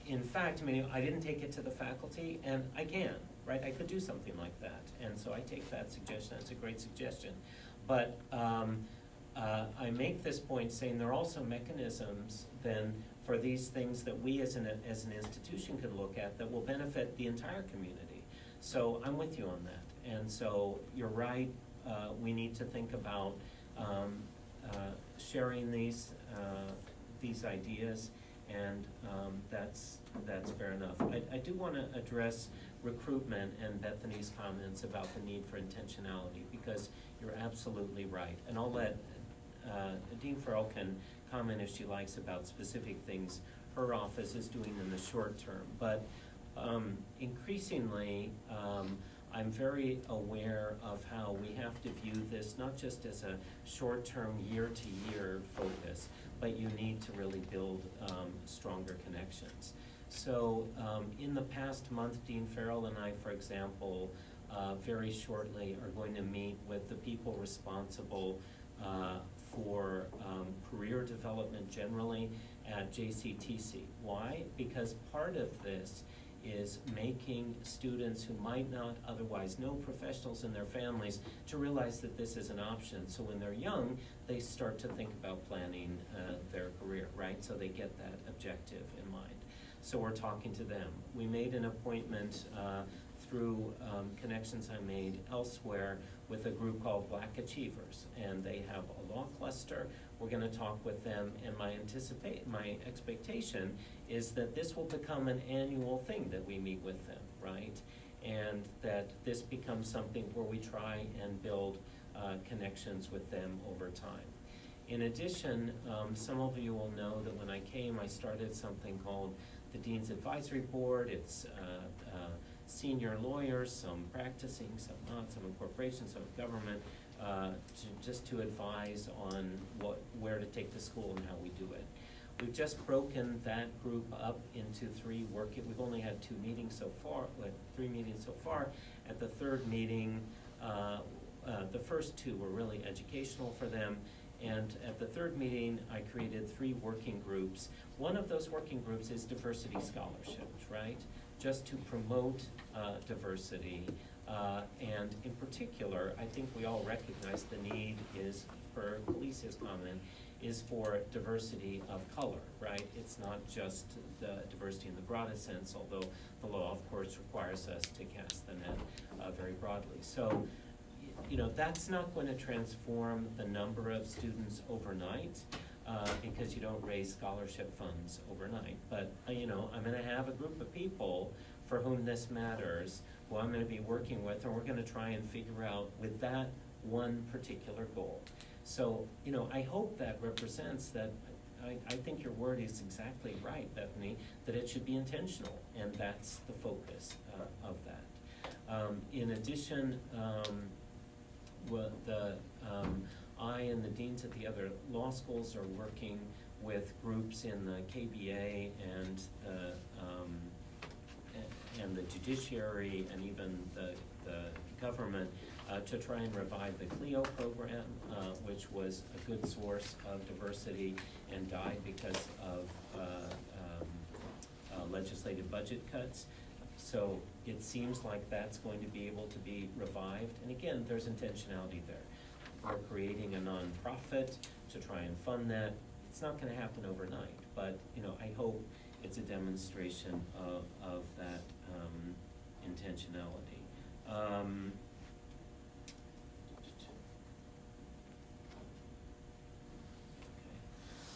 in fact, I mean, I didn't take it to the faculty, and I can. right? I could do something like that, and so I take that suggestion, that's a great suggestion. But I make this point saying there are also mechanisms then for these things that we as an institution can look at that will benefit the entire community. So I'm with you on that, and so you're right, we need to think about sharing these ideas, and that's fair enough. I do want to address recruitment and Bethany's comments about the need for intentionality, because you're absolutely right. And I'll let Dean Farrell can comment if she likes about specific things her office is doing in the short term. But increasingly, I'm very aware of how we have to view this not just as a short-term, year-to-year focus, but you need to really build stronger connections. So in the past month, Dean Farrell and I, for example, very shortly are going to meet with the people responsible for career development generally at JCTC. Why? Because part of this is making students who might not otherwise know professionals in their families to realize that this is an option. So when they're young, they start to think about planning their career, right? So they get that objective in mind. So we're talking to them. We made an appointment through connections I made elsewhere with a group called Black Achievers, and they have a law cluster. We're going to talk with them, and my expectation is that this will become an annual thing that we meet with them, right? And that this becomes something where we try and build connections with them over time. In addition, some of you will know that when I came, I started something called the Dean's Advisory Board. It's senior lawyers, some practicing, some not, some in corporations, some in government, just to advise on where to take the school and how we do it. We've just broken that group up into three we've only had 2 meetings so far, 3 meetings so far. At the third meeting, the first 2 were really educational for them. And at the third meeting, I created 3 working groups. One of those working groups is diversity scholarships, right? Just to promote diversity. And in particular, I think we all recognize the need is, per Felicia's comment, is for diversity of color, right? It's not just the diversity in the broadest sense, although the law, of course, requires us to cast the net very broadly. So, you know, that's not going to transform the number of students overnight, because you don't raise scholarship funds overnight. But, you know, I'm going to have a group of people for whom this matters, who I'm going to be working with, and we're going to try and figure out with that one particular goal. So, you know, I hope that represents that. I think your word is exactly right, Bethany, that it should be intentional, and that's the focus of that. In addition, I and the deans at the other law schools are working with groups in the KBA and the judiciary and even the government to try and revive the CLEO program, which was a good source of diversity and died because of legislative budget cuts. So it seems like that's going to be able to be revived. And again, there's intentionality there. We're creating a nonprofit to try and fund that. It's not going to happen overnight, but you know, I hope it's a demonstration of that intentionality.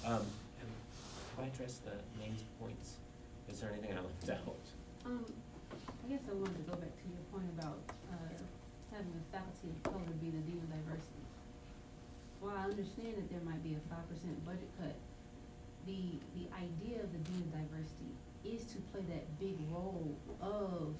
Have I addressed the main points? Is there anything I left out? I guess I wanted to go back to your point about having a faculty of color be the dean of diversity. While I understand that there might be a 5% budget cut, the idea of the dean of diversity is to play that big role of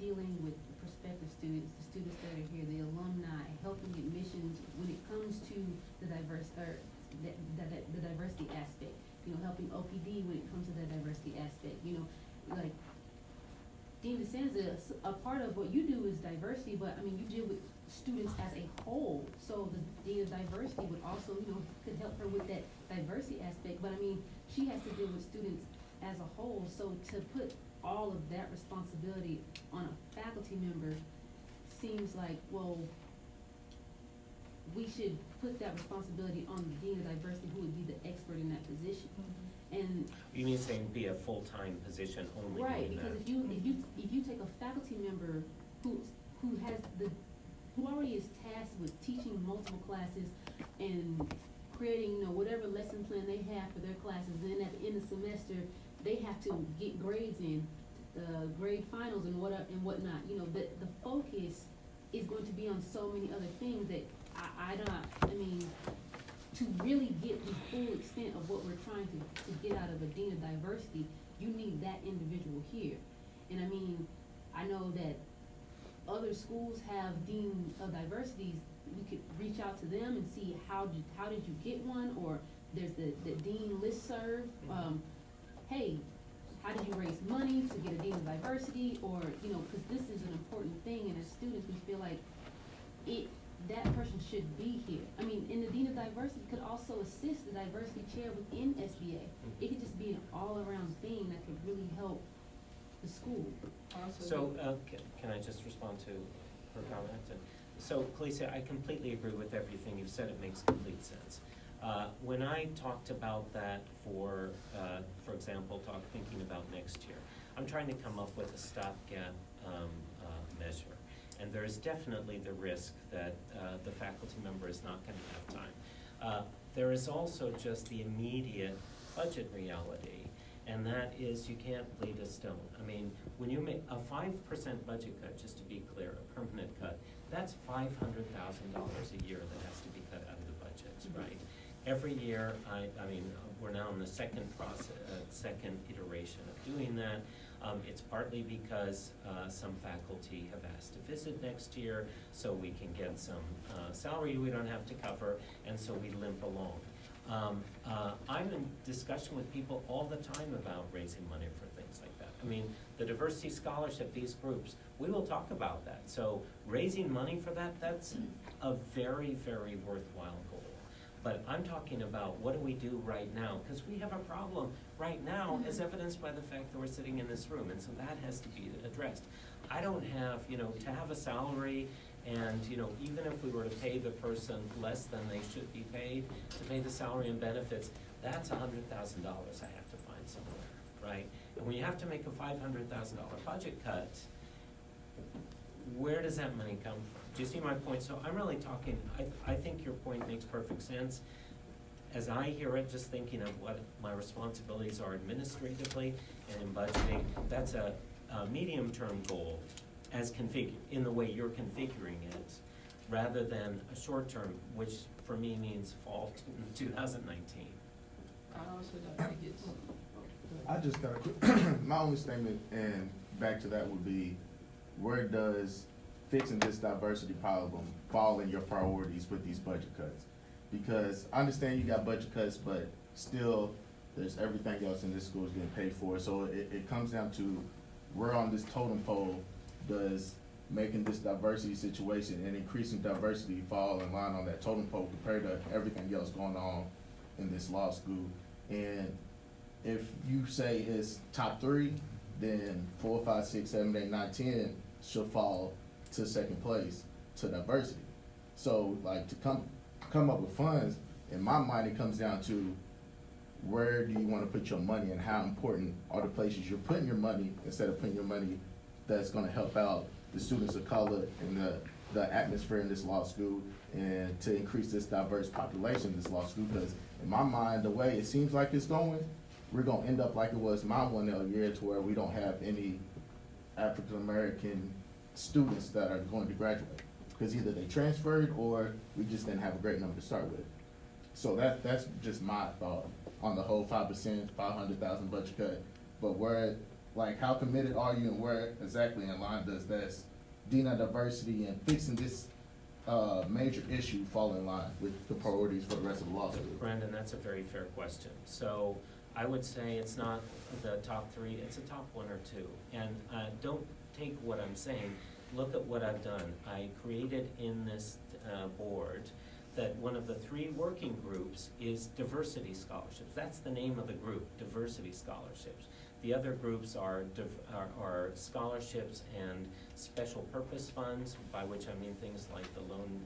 dealing with the prospective students, the students that are here, the alumni, helping admissions when it comes to the the diversity aspect. You know, helping OPD when it comes to the diversity aspect. You know, like Dean DeSanza, a part of what you do is diversity, but I mean, you deal with students as a whole. So the Dean of Diversity would also, you know, could help her with that diversity aspect. But I mean, she has to deal with students as a whole. So to put all of that responsibility on a faculty member seems like, well, we should put that responsibility on the Dean of Diversity, who would be the expert in that position. And You mean saying be a full-time position only right, doing that? because if you take a faculty member who already is tasked with teaching multiple classes and creating, whatever lesson plan they have for their classes, then at the end of the semester, they have to get grades in, grade finals and whatnot, the focus is going to be on so many other things that to really get the full extent of what we're trying to get out of a Dean of Diversity, you need that individual here. And I know that other schools have Dean of Diversities. We could reach out to them and see how did you get one, or there's the Dean listserv. Hey, how did you raise money to get a Dean of Diversity, or, because this is an important thing, and as students, we feel like that person should be here. And the Dean of Diversity could also assist the diversity chair within SBA. It could just be an all-around thing that could really help the school. So, can I just respond to her comment? So, Kalisha, I completely agree with everything you've said. It makes complete sense. When I talked about that for example, thinking about next year, I'm trying to come up with a stopgap measure. And there is definitely the risk that the faculty member is not going to have time. There is also just the immediate budget reality, and that is you can't bleed a stone. When you make a 5% budget cut, just to be clear, a permanent cut, that's $500,000 a year that has to be cut out of the budgets, right? Every year, we're now in the second iteration of doing that. It's partly because some faculty have asked to visit next year, so we can get some salary we don't have to cover, and so we limp along. I'm in discussion with people all the time about raising money for things like that. The diversity scholarship, these groups, we will talk about that. So raising money for that, that's a very, very worthwhile goal. But I'm talking about what do we do right now? Because we have a problem right now, as evidenced by the fact that we're sitting in this room, and so that has to be addressed. I don't have, to have a salary, and, even if we were to pay the person less than they should be paid, to pay the salary and benefits, that's $100,000 I have to find somewhere, right? And when you have to make a $500,000 budget cut, where does that money come from? Do you see my point? So I'm really talking, I think your point makes perfect sense. As I hear it, just thinking of what my responsibilities are administratively and in budgeting, that's a medium-term goal as configured, in the way you're configuring it, rather than a short-term, which for me means fall 2019. I also don't think it's. I just got a quick, my only statement, and back to that would be, where does fixing this diversity problem fall in your priorities with these budget cuts? Because I understand you got budget cuts, but still, there's everything else in this school is getting paid for. So it comes down to, where on this totem pole does making this diversity situation and increasing diversity fall in line on that totem pole compared to everything else going on in this law school? And if you say it's top 3, then 4, 5, 6, 7, 8, 9, 10 should fall to second place to diversity. So like to come up with funds, in my mind it comes down to, where do you want to put your money, and how important are the places you're putting your money, instead of putting your money that's going to help out the students of color and the atmosphere in this law school, and to increase this diverse population in this law school. Because in my mind, the way it seems like it's going, we're going to end up like it was my 1L year, to where we don't have any African American students that are going to graduate, because either they transferred or we just didn't have a great number to start with. So that's just my thought on the whole 5%, 500,000 budget cut. But where, like, how committed are you, and where exactly in line does this Dean of Diversity and fixing this major issue fall in line with the priorities for the rest of the law school? Brandon, that's a very fair question. So I would say it's not the top 3, it's a top 1 or 2. And don't take what I'm saying, look at what I've done. I created in this board that one of the 3 working groups is diversity scholarships. That's the name of the group, diversity scholarships. The other groups are scholarships and special purpose funds, by which I mean things like the loan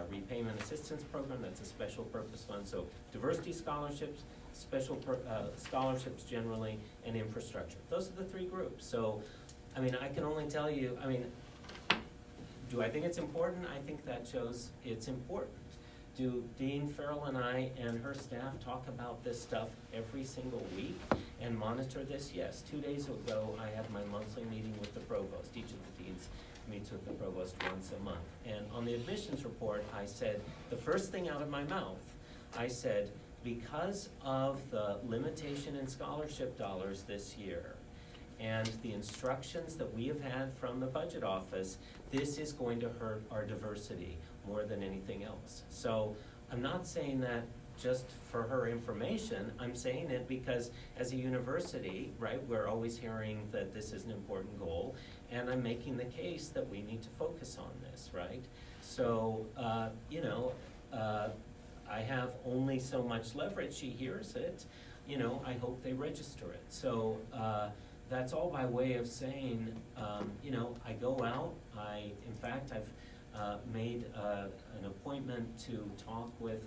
repayment assistance program, that's a special purpose fund. So diversity scholarships, scholarships generally, and infrastructure. Those are the three groups. So, I mean, I can only tell you, I mean, do I think it's important? I think that shows it's important. Do Dean Farrell and I and her staff talk about this stuff every single week and monitor this? Yes. 2 days ago, I had my monthly meeting with the provost. Each of the deans meets with the provost once a month. And on the admissions report, I said, the first thing out of my mouth, I said, because of the limitation in scholarship dollars this year and the instructions that we have had from the budget office, this is going to hurt our diversity more than anything else. So I'm not saying that just for her information, I'm saying it because as a university, right, we're always hearing that this is an important goal, and I'm making the case that we need to focus on this, right? So, you know, I have only so much leverage. She hears it, you know, I hope they register it. So that's all by way of saying, you know, I go out, in fact, I've made an appointment to talk with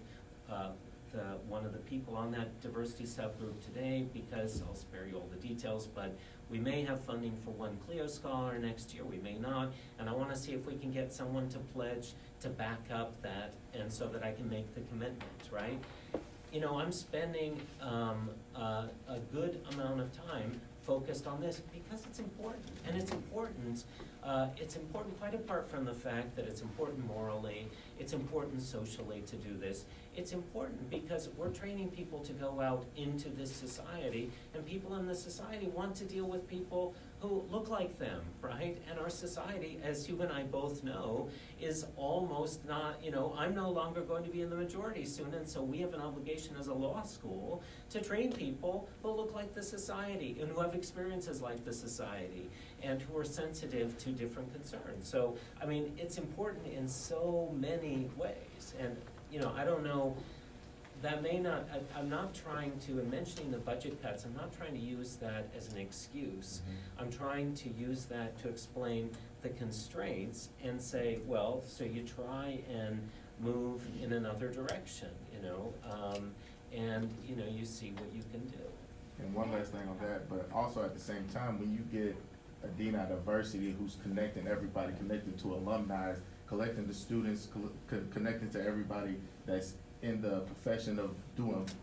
one of the people on that diversity subgroup today, because I'll spare you all the details, but we may have funding for one Clio Scholar next year, we may not, and I want to see if we can get someone to pledge to back up that, and so that I can make the commitment, right? You know, I'm spending a good amount of time focused on this because it's important, and it's important quite apart from the fact that it's important morally, it's important socially to do this. It's important because we're training people to go out into this society, and people in this society want to deal with people who look like them, right? And our society, as you and I both know, is almost not, you know, I'm no longer going to be in the majority soon, and so we have an obligation as a law school to train people who look like the society and who have experiences like the society and who are sensitive to different concerns. So, I mean, it's important in so many ways, and you know, I don't know, that may not, I'm not trying to, in mentioning the budget cuts, I'm not trying to use that as an excuse. I'm trying to use that to explain the constraints and say, well, so you try and move in another direction, you know, and, you know, you see what you can do. And one last thing on that, but also at the same time, when you get a dean of diversity who's connecting everybody, connecting to alumni, collecting the students, connecting to everybody that's in the profession of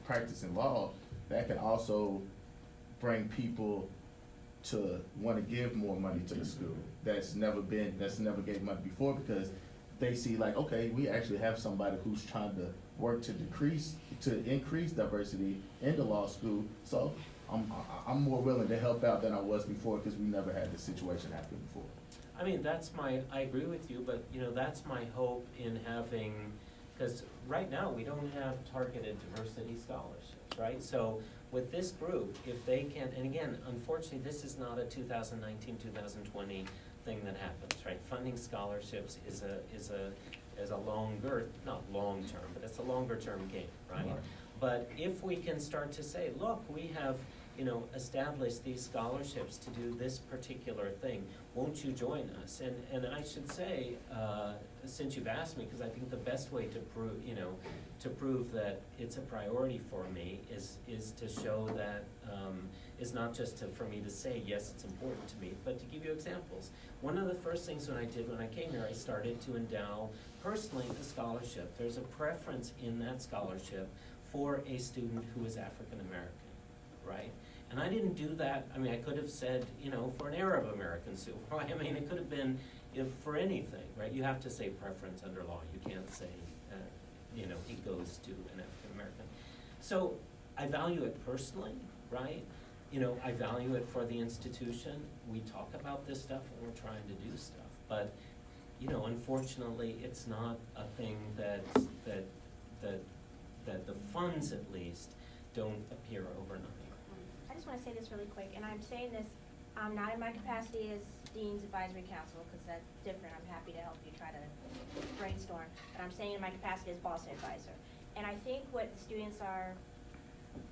practicing law, that can also bring people to want to give more money to the school that's never gave money before, because they see like, okay, we actually have somebody who's trying to work to increase diversity in the law school, so I'm more willing to help out than I was before, because we never had this situation happen before. I mean, I agree with you, but you know, that's my hope in having, because right now we don't have targeted diversity scholarships, right? So with this group, if they can, and again, unfortunately, this is not a 2019, 2020 thing that happens, right? Funding scholarships is a longer, not long term, but it's a longer term game, right? But if we can start to say, look, we have, you know, established these scholarships to do this particular thing, won't you join us? And I should say, since you've asked me, because I think the best way to prove, you know, to prove that it's a priority for me is to show that, is not just for me to say, yes, it's important to me, but to give you examples. One of the first things when I came here, I started to endow personally a scholarship. There's a preference in that scholarship for a student who is African American, right? And I didn't do that, I mean, I could have said, you know, for an Arab American student, right? I mean, it could have been, you know, for anything, right? You have to say preference under law. You can't say, you know, he goes to an African American. So I value it personally, right? You know, I value it for the institution. We talk about this stuff when we're trying to do stuff. But, you know, unfortunately, it's not a thing that the funds, at least, don't appear overnight. I just want to say this really quick, and I'm saying this not in my capacity as Dean's Advisory Council, because that's different. I'm happy to help you try to brainstorm, but I'm saying in my capacity as policy advisor. And I think what the students are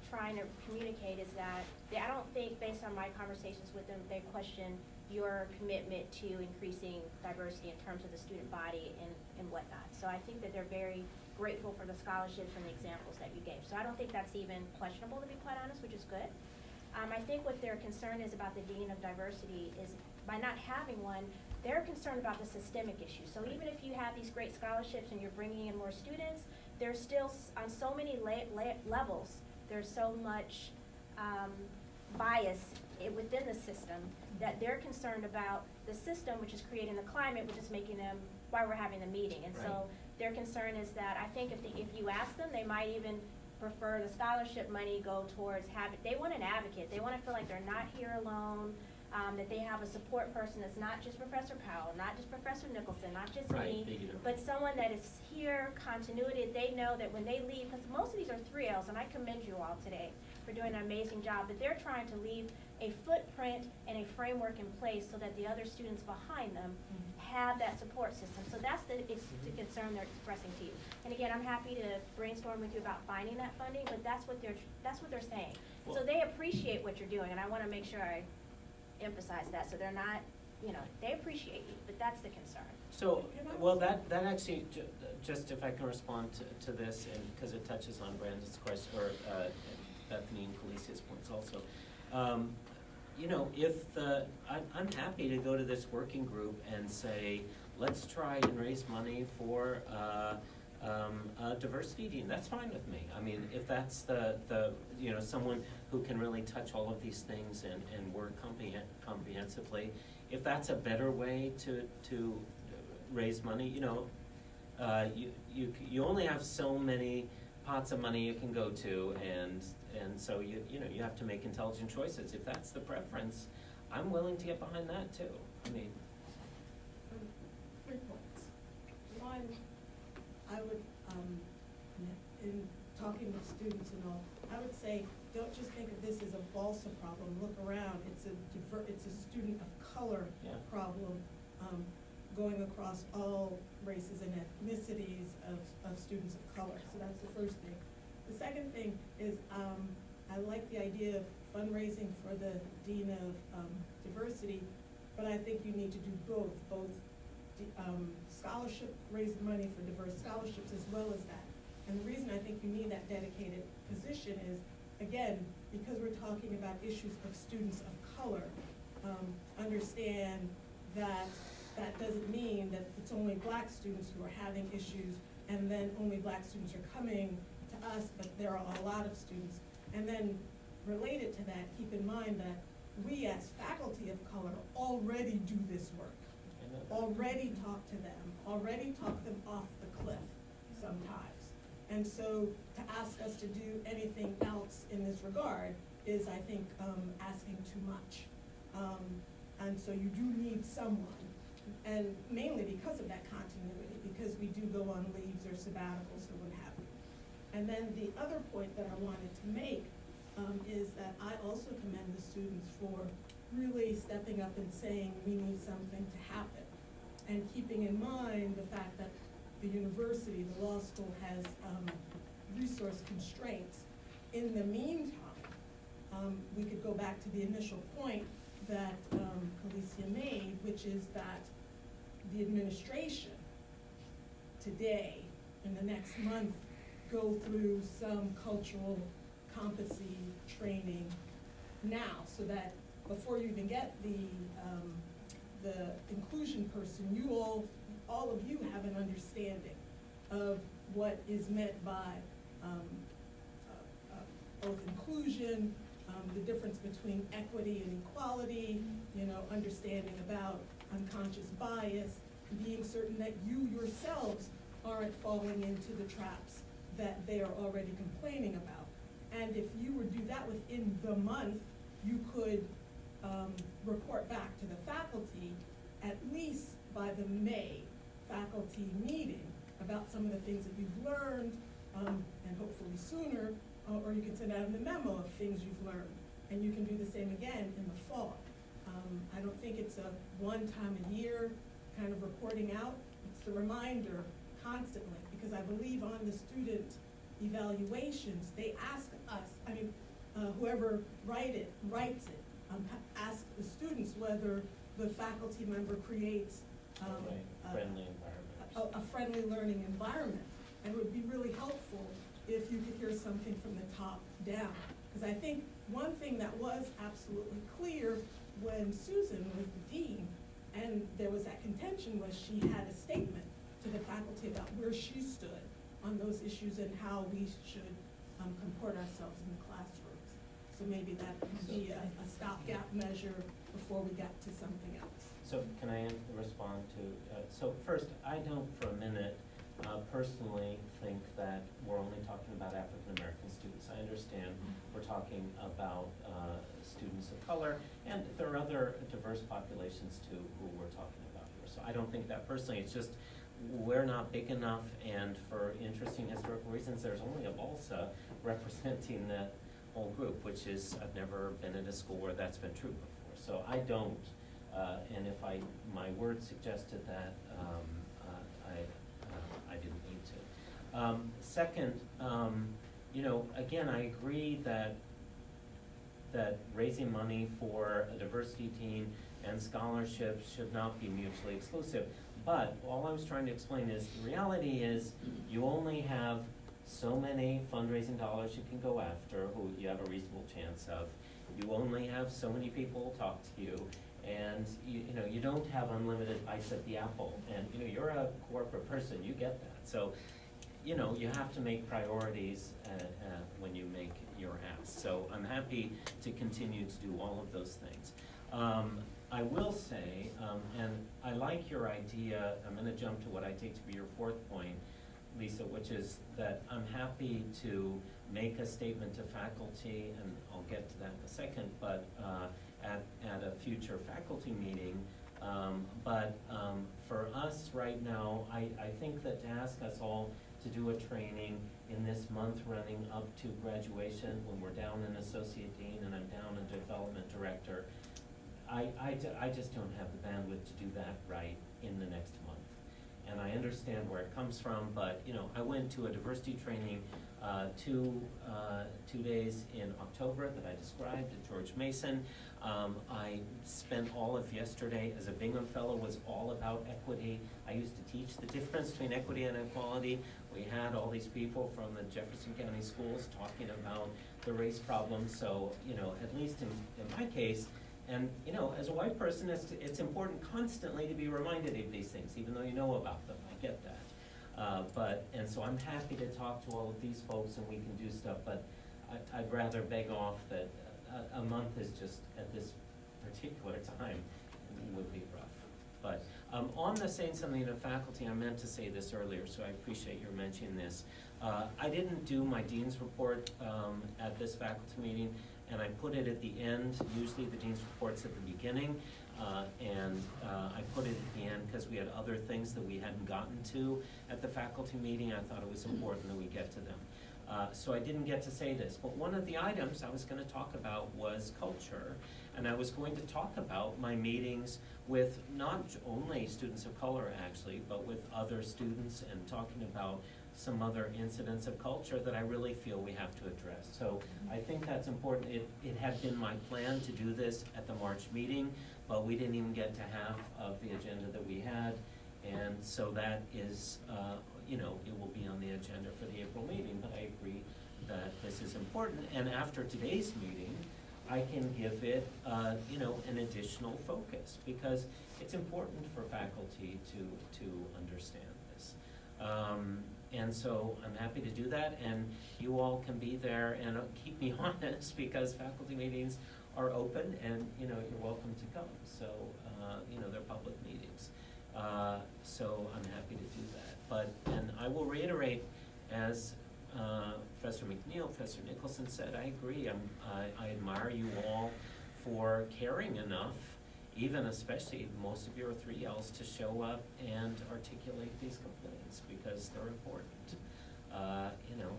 trying to communicate is that I don't think, based on my conversations with them, they question your commitment to increasing diversity in terms of the student body and whatnot. So I think that they're very grateful for the scholarships and the examples that you gave. So I don't think that's even questionable, to be quite honest, which is good. I think what their concern is about the Dean of Diversity is by not having one, they're concerned about the systemic issues. So even if you have these great scholarships and you're bringing in more students, there's still, on so many levels, there's so much bias within the system that they're concerned about the system, which is creating the climate, which is making them, why we're having the meeting. And so their concern is that I think if you ask them, they might even prefer the scholarship money go towards they want an advocate. They want to feel like they're not here alone, that they have a support person that's not just Professor Powell, not just Professor Nicholson, not just me, but someone that is here, continuity. They know that when they leave, because most of these are 3Ls, and I commend you all today for doing an amazing job, but they're trying to leave a footprint and a framework in place so that the other students behind them have that support system. So that's the concern they're expressing to you. And again, I'm happy to brainstorm with you about finding that funding, but that's what they're saying. And so they appreciate what you're doing, and I want to make sure I emphasize that. So they're not, they appreciate you, but that's the concern. So, well, that actually, just if I can respond to this, and because it touches on Brandon's question, or Bethany and Calicia's points also. I'm happy to go to this working group and say, let's try and raise money for a diversity dean. That's fine with me. I mean, if that's the someone who can really touch all of these things and work comprehensively, if that's a better way to raise money, you only have so many pots of money you can go to, and so you have to make intelligent choices. If that's the preference, I'm willing to get behind that too. I mean, 3 points. One, I would, in talking with students and all, I would say, don't just think of this as a BALSA problem. Look around. It's a student of color problem going across all races and ethnicities of students of color. So that's the first thing. The second thing is I like the idea of fundraising for the Dean of Diversity, but I think you need to do both scholarship, raise money for diverse scholarships as well as that. And the reason I think you need that dedicated position is, again, because we're talking about issues of students of color, understand that that doesn't mean that it's only black students who are having issues and then only black students are coming to us, but there are a lot of students. And then related to that, keep in mind that we as faculty of color already do this work, already talk to them, already talk them off the cliff sometimes. And so to ask us to do anything else in this regard is, I think, asking too much. And so you do need someone, and mainly because of that continuity, because we do go on leaves or sabbaticals or what have you. And then the other point that I wanted to make is that I also commend the students for really stepping up and saying we need something to happen, and keeping in mind the fact that the university, the law school, has resource constraints. In the meantime, we could go back to the initial point that Calicia made, which is that the administration today, in the next month, go through some cultural competency training now, so that before you even get the inclusion person, you all of you have an understanding of what is meant by both inclusion, the difference between equity and equality, understanding about unconscious bias, being certain that you yourselves aren't falling into the traps that they are already complaining about. And if you would do that within the month, you could report back to the faculty at least by the May faculty meeting about some of the things that you've learned, and hopefully sooner, or you can send out a memo of things you've learned. And you can do the same again in the fall. I don't think it's a one time a year kind of reporting out. It's the reminder constantly, because I believe on the student evaluations, they ask us, I mean, whoever writes it, ask the students whether the faculty member creates Friendly environment. a friendly learning environment. And it would be really helpful if you could hear something from the top down. Because I think one thing that was absolutely clear when Susan was the dean, and there was that contention, was she had a statement to the faculty about where she stood on those issues and how we should comport ourselves in the classrooms. So maybe that could be a stopgap measure before we got to something else. So can I respond to, so first, I don't for a minute personally think that we're only talking about African American students. I understand we're talking about students of color, and there are other diverse populations too who we're talking about here. So I don't think that personally, it's just we're not big enough, and for interesting historical reasons, there's only a BALSA representing that whole group, which is, I've never been in a school where that's been true before. So I don't, and if my words suggested that, I didn't mean to. Second, you know, again, I agree that raising money for a diversity team and scholarships should not be mutually exclusive. But all I was trying to explain is, the reality is, you only have so many fundraising dollars you can go after who you have a reasonable chance of. You only have so many people who talk to you, and you know, you don't have unlimited bites at the apple. And you know, you're a corporate person, you get that. So, you know, you have to make priorities when you make your ask. So I'm happy to continue to do all of those things. I will say, and I like your idea, I'm gonna jump to what I take to be your fourth point, Lisa, which is that I'm happy to make a statement to faculty, and I'll get to that in a second, but at a future faculty meeting. For us right now, I think that to ask us all to do a training in this month running up to graduation, when we're down an associate dean and I'm down a development director, I just don't have the bandwidth to do that right in the next month. And I understand where it comes from, but you know, I went to a diversity training 2 days in October that I described at George Mason. I spent all of yesterday as a Bingham Fellow, was all about equity. I used to teach the difference between equity and equality. We had all these people from the Jefferson County schools talking about the race problem. So, you know, at least in my case, and you know, as a white person, it's important constantly to be reminded of these things, even though you know about them. I get that. And so I'm happy to talk to all of these folks, and we can do stuff, but I'd rather beg off that a month is just, at this particular time, would be rough. But on the saying something to faculty, I meant to say this earlier, so I appreciate your mentioning this. I didn't do my dean's report at this faculty meeting, and I put it at the end. Usually the dean's report's at the beginning, and I put it at the end because we had other things that we hadn't gotten to at the faculty meeting. I thought it was important that we get to them. So I didn't get to say this, but one of the items I was going to talk about was culture, and I was going to talk about my meetings with not only students of color actually, but with other students, and talking about some other incidents of culture that I really feel we have to address. So I think that's important. It had been my plan to do this at the March meeting, but we didn't even get to half of the agenda that we had. And so that is, you know, it will be on the agenda for the April meeting, but I agree that this is important. And after today's meeting, I can give it, you know, an additional focus, because it's important for faculty to understand this. And so I'm happy to do that, and you all can be there and keep me honest, because faculty meetings are open, and you know, you're welcome to come. So you know, they're public meetings. So I'm happy to do that. And I will reiterate, as Professor McNeil, Professor Nicholson said, I agree. I admire you all for caring enough, even especially most of your 3Ls, to show up and articulate these complaints, because they're important. You know,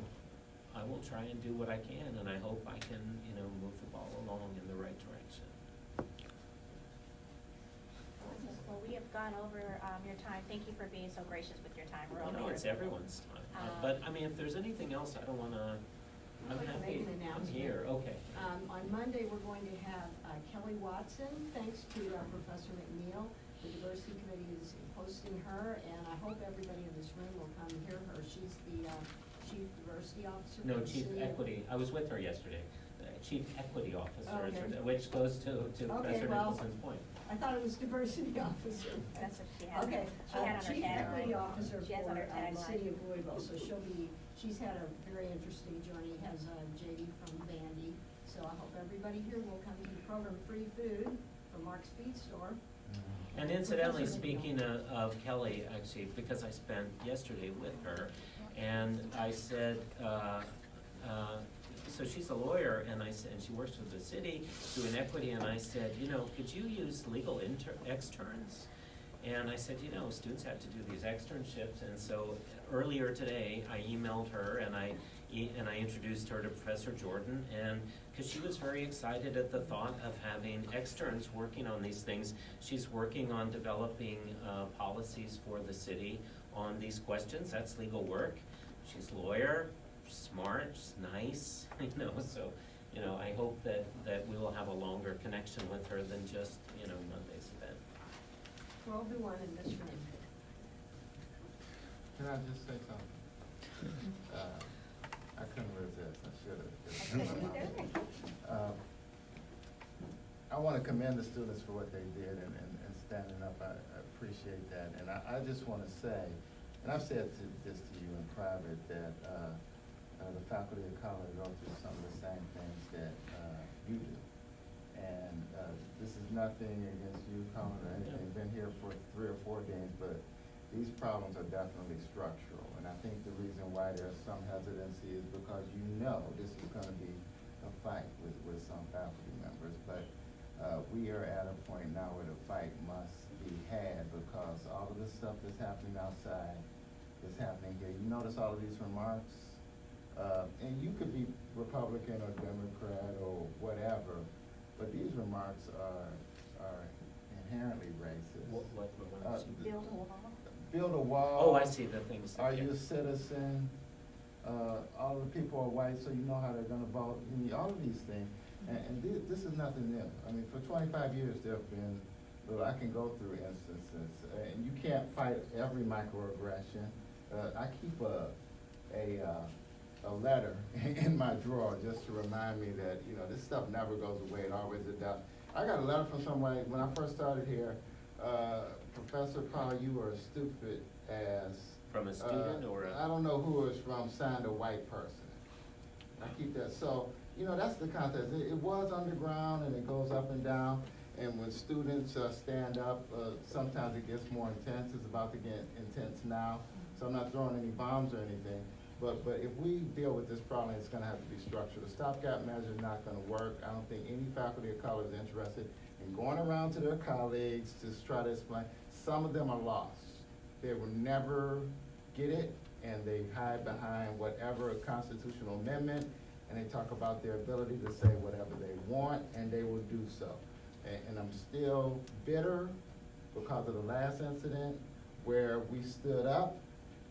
I will try and do what I can, and I hope I can, you know, move the ball along in the right direction. Well, we have gone over your time. Thank you for being so gracious with your time. We're Oh, over no, here. it's everyone's time. But, I mean, if there's anything else, I don't wanna, I'm I'd like to happy, make an I'm announcement. here, okay. On Monday, we're going to have Kelly Watson, thanks to Professor McNeil. The diversity committee is hosting her, and I hope everybody in this room will come hear her. She's the chief diversity officer. No, for the Chief city. Equity, I was with her yesterday, Chief Equity Officer, Okay. which goes to Professor well, Nicholson's point. I thought it was diversity officer. That's what she had. Okay, She had on her Chief Equity tagline. Officer She has on her for tagline. City of Louisville, so she's had a very interesting journey, has JD from Vandy. So I hope everybody here will come to the program, free food from Mark's Feed Store. And incidentally, Professor McNeil. speaking of Kelly, actually, because I spent yesterday with her, and I said, so she's a lawyer, and I said, and she works for the city doing equity, and I said, you know, could you use legal externs? And I said, you know, students have to do these externships, and so earlier today, I emailed her, and I introduced her to Professor Jordan, and, because she was very excited at the thought of having externs working on these things. She's working on developing policies for the city on these questions. That's legal work. She's a lawyer, smart, she's nice, you know, so, you know, I hope that we will have a longer connection with her than just, you know, Monday's event. For everyone in this room. Can I just say something? I couldn't resist, I should've. I wanna commend the students for what they did and standing up, I appreciate that. And I just wanna say, and I've said this to you in private, that, the faculty of college go through some of the same things that, you do. And, this is nothing against you, Colin, or anything, you've been here for 3 or 4 games, but these problems are definitely structural. And I think the reason why there's some hesitancy is because you know this is gonna be a fight with some faculty members. But, we are at a point now where the fight must be had because all of this stuff that's happening outside is happening here. You notice all of these remarks, and you could be Republican or Democrat or whatever, but these remarks are inherently racist. What remarks? Build a wall. Build a wall. Oh, I see the things. Are yeah. you a citizen? All of the people are white, so you know how they're gonna vote. I mean, all of these things, and this is nothing new. I mean, for 25 years there have been, I can go through instances, and you can't fight every microaggression. I keep a letter in my drawer just to remind me that, you know, this stuff never goes away, it always adapts. I got a letter from somebody, when I first started here, Professor Powell, you were as stupid as. From a student or a? I don't know who it was from, signed a white person. I keep that, so, you know, that's the context. It was underground and it goes up and down, and when students stand up, sometimes it gets more intense. It's about to get intense now, so I'm not throwing any bombs or anything. But if we deal with this problem, it's gonna have to be structured. A stopgap measure is not gonna work. I don't think any faculty of color is interested in going around to their colleagues to try to explain. Some of them are lost. They will never get it, and they hide behind whatever constitutional amendment, and they talk about their ability to say whatever they want, and they will do so. And I'm still bitter because of the last incident where we stood up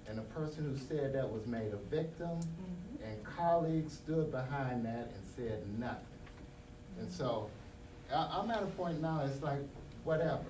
and the person who said that was made a victim, and colleagues stood behind that and said nothing. And so, I'm at a point now, it's like, whatever.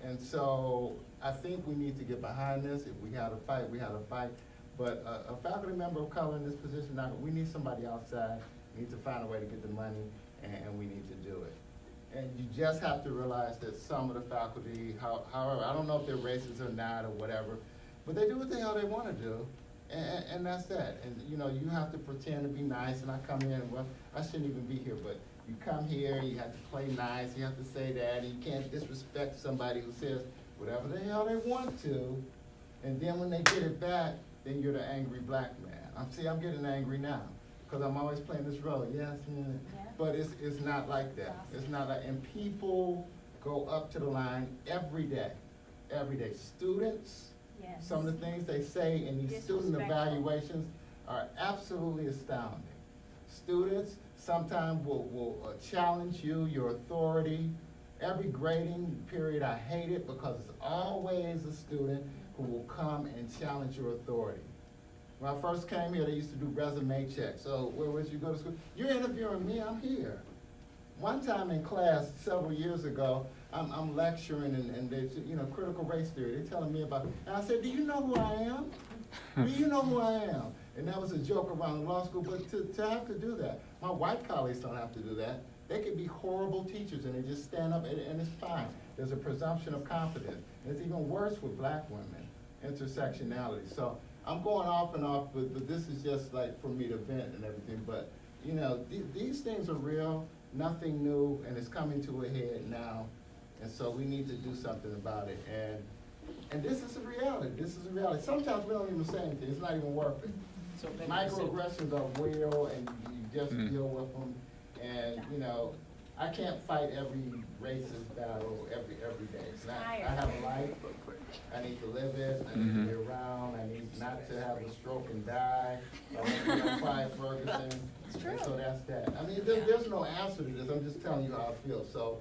And so, I think we need to get behind this. If we had a fight, we had a fight. But a faculty member of color in this position, now, we need somebody outside, we need to find a way to get the money, and we need to do it. And you just have to realize that some of the faculty, however, I don't know if they're racist or not or whatever, but they do what the hell they wanna do, and that's that. And, you know, you have to pretend to be nice, and I come in, well, I shouldn't even be here, but you come here, you have to play nice, you have to say that, and you can't disrespect somebody who says whatever the hell they want to, and then when they get it back, then you're the angry black man. I'm getting angry now, because I'm always playing this role, yes, but it's not like that. It's not like, and people go up to the line every day. Students, Yes. some of the things they say in these student Disrespectful. evaluations are absolutely astounding. Students sometimes will challenge you, your authority. Every grading period, I hate it because it's always a student who will come and challenge your authority. When I first came here, they used to do resume checks. So where would you go to school? You're interviewing me, I'm here. One time in class, several years ago, I'm lecturing and there's, critical race theory. They're telling me about, and I said, do you know who I am? Do you know who I am? And that was a joke around the law school, but to have to do that, my white colleagues don't have to do that. They could be horrible teachers and they just stand up and it's fine. There's a presumption of competence. And it's even worse with black women, intersectionality. So I'm going off and off, but this is just like for me to vent and everything. But, these things are real, nothing new, and it's coming to a head now. And so we need to do something about it. And this is a reality. This is a reality. Sometimes we don't even say anything. It's not even worth it. So Microaggressions are real, and you just deal with them. And I can't fight every racist battle every day. I have a life. I need to live it. I need to be around. I need not to have a stroke and die. I want to be on Clyde Ferguson. It's true. And so that's that. I mean, there's no answer to this. I'm just telling you how I feel. So,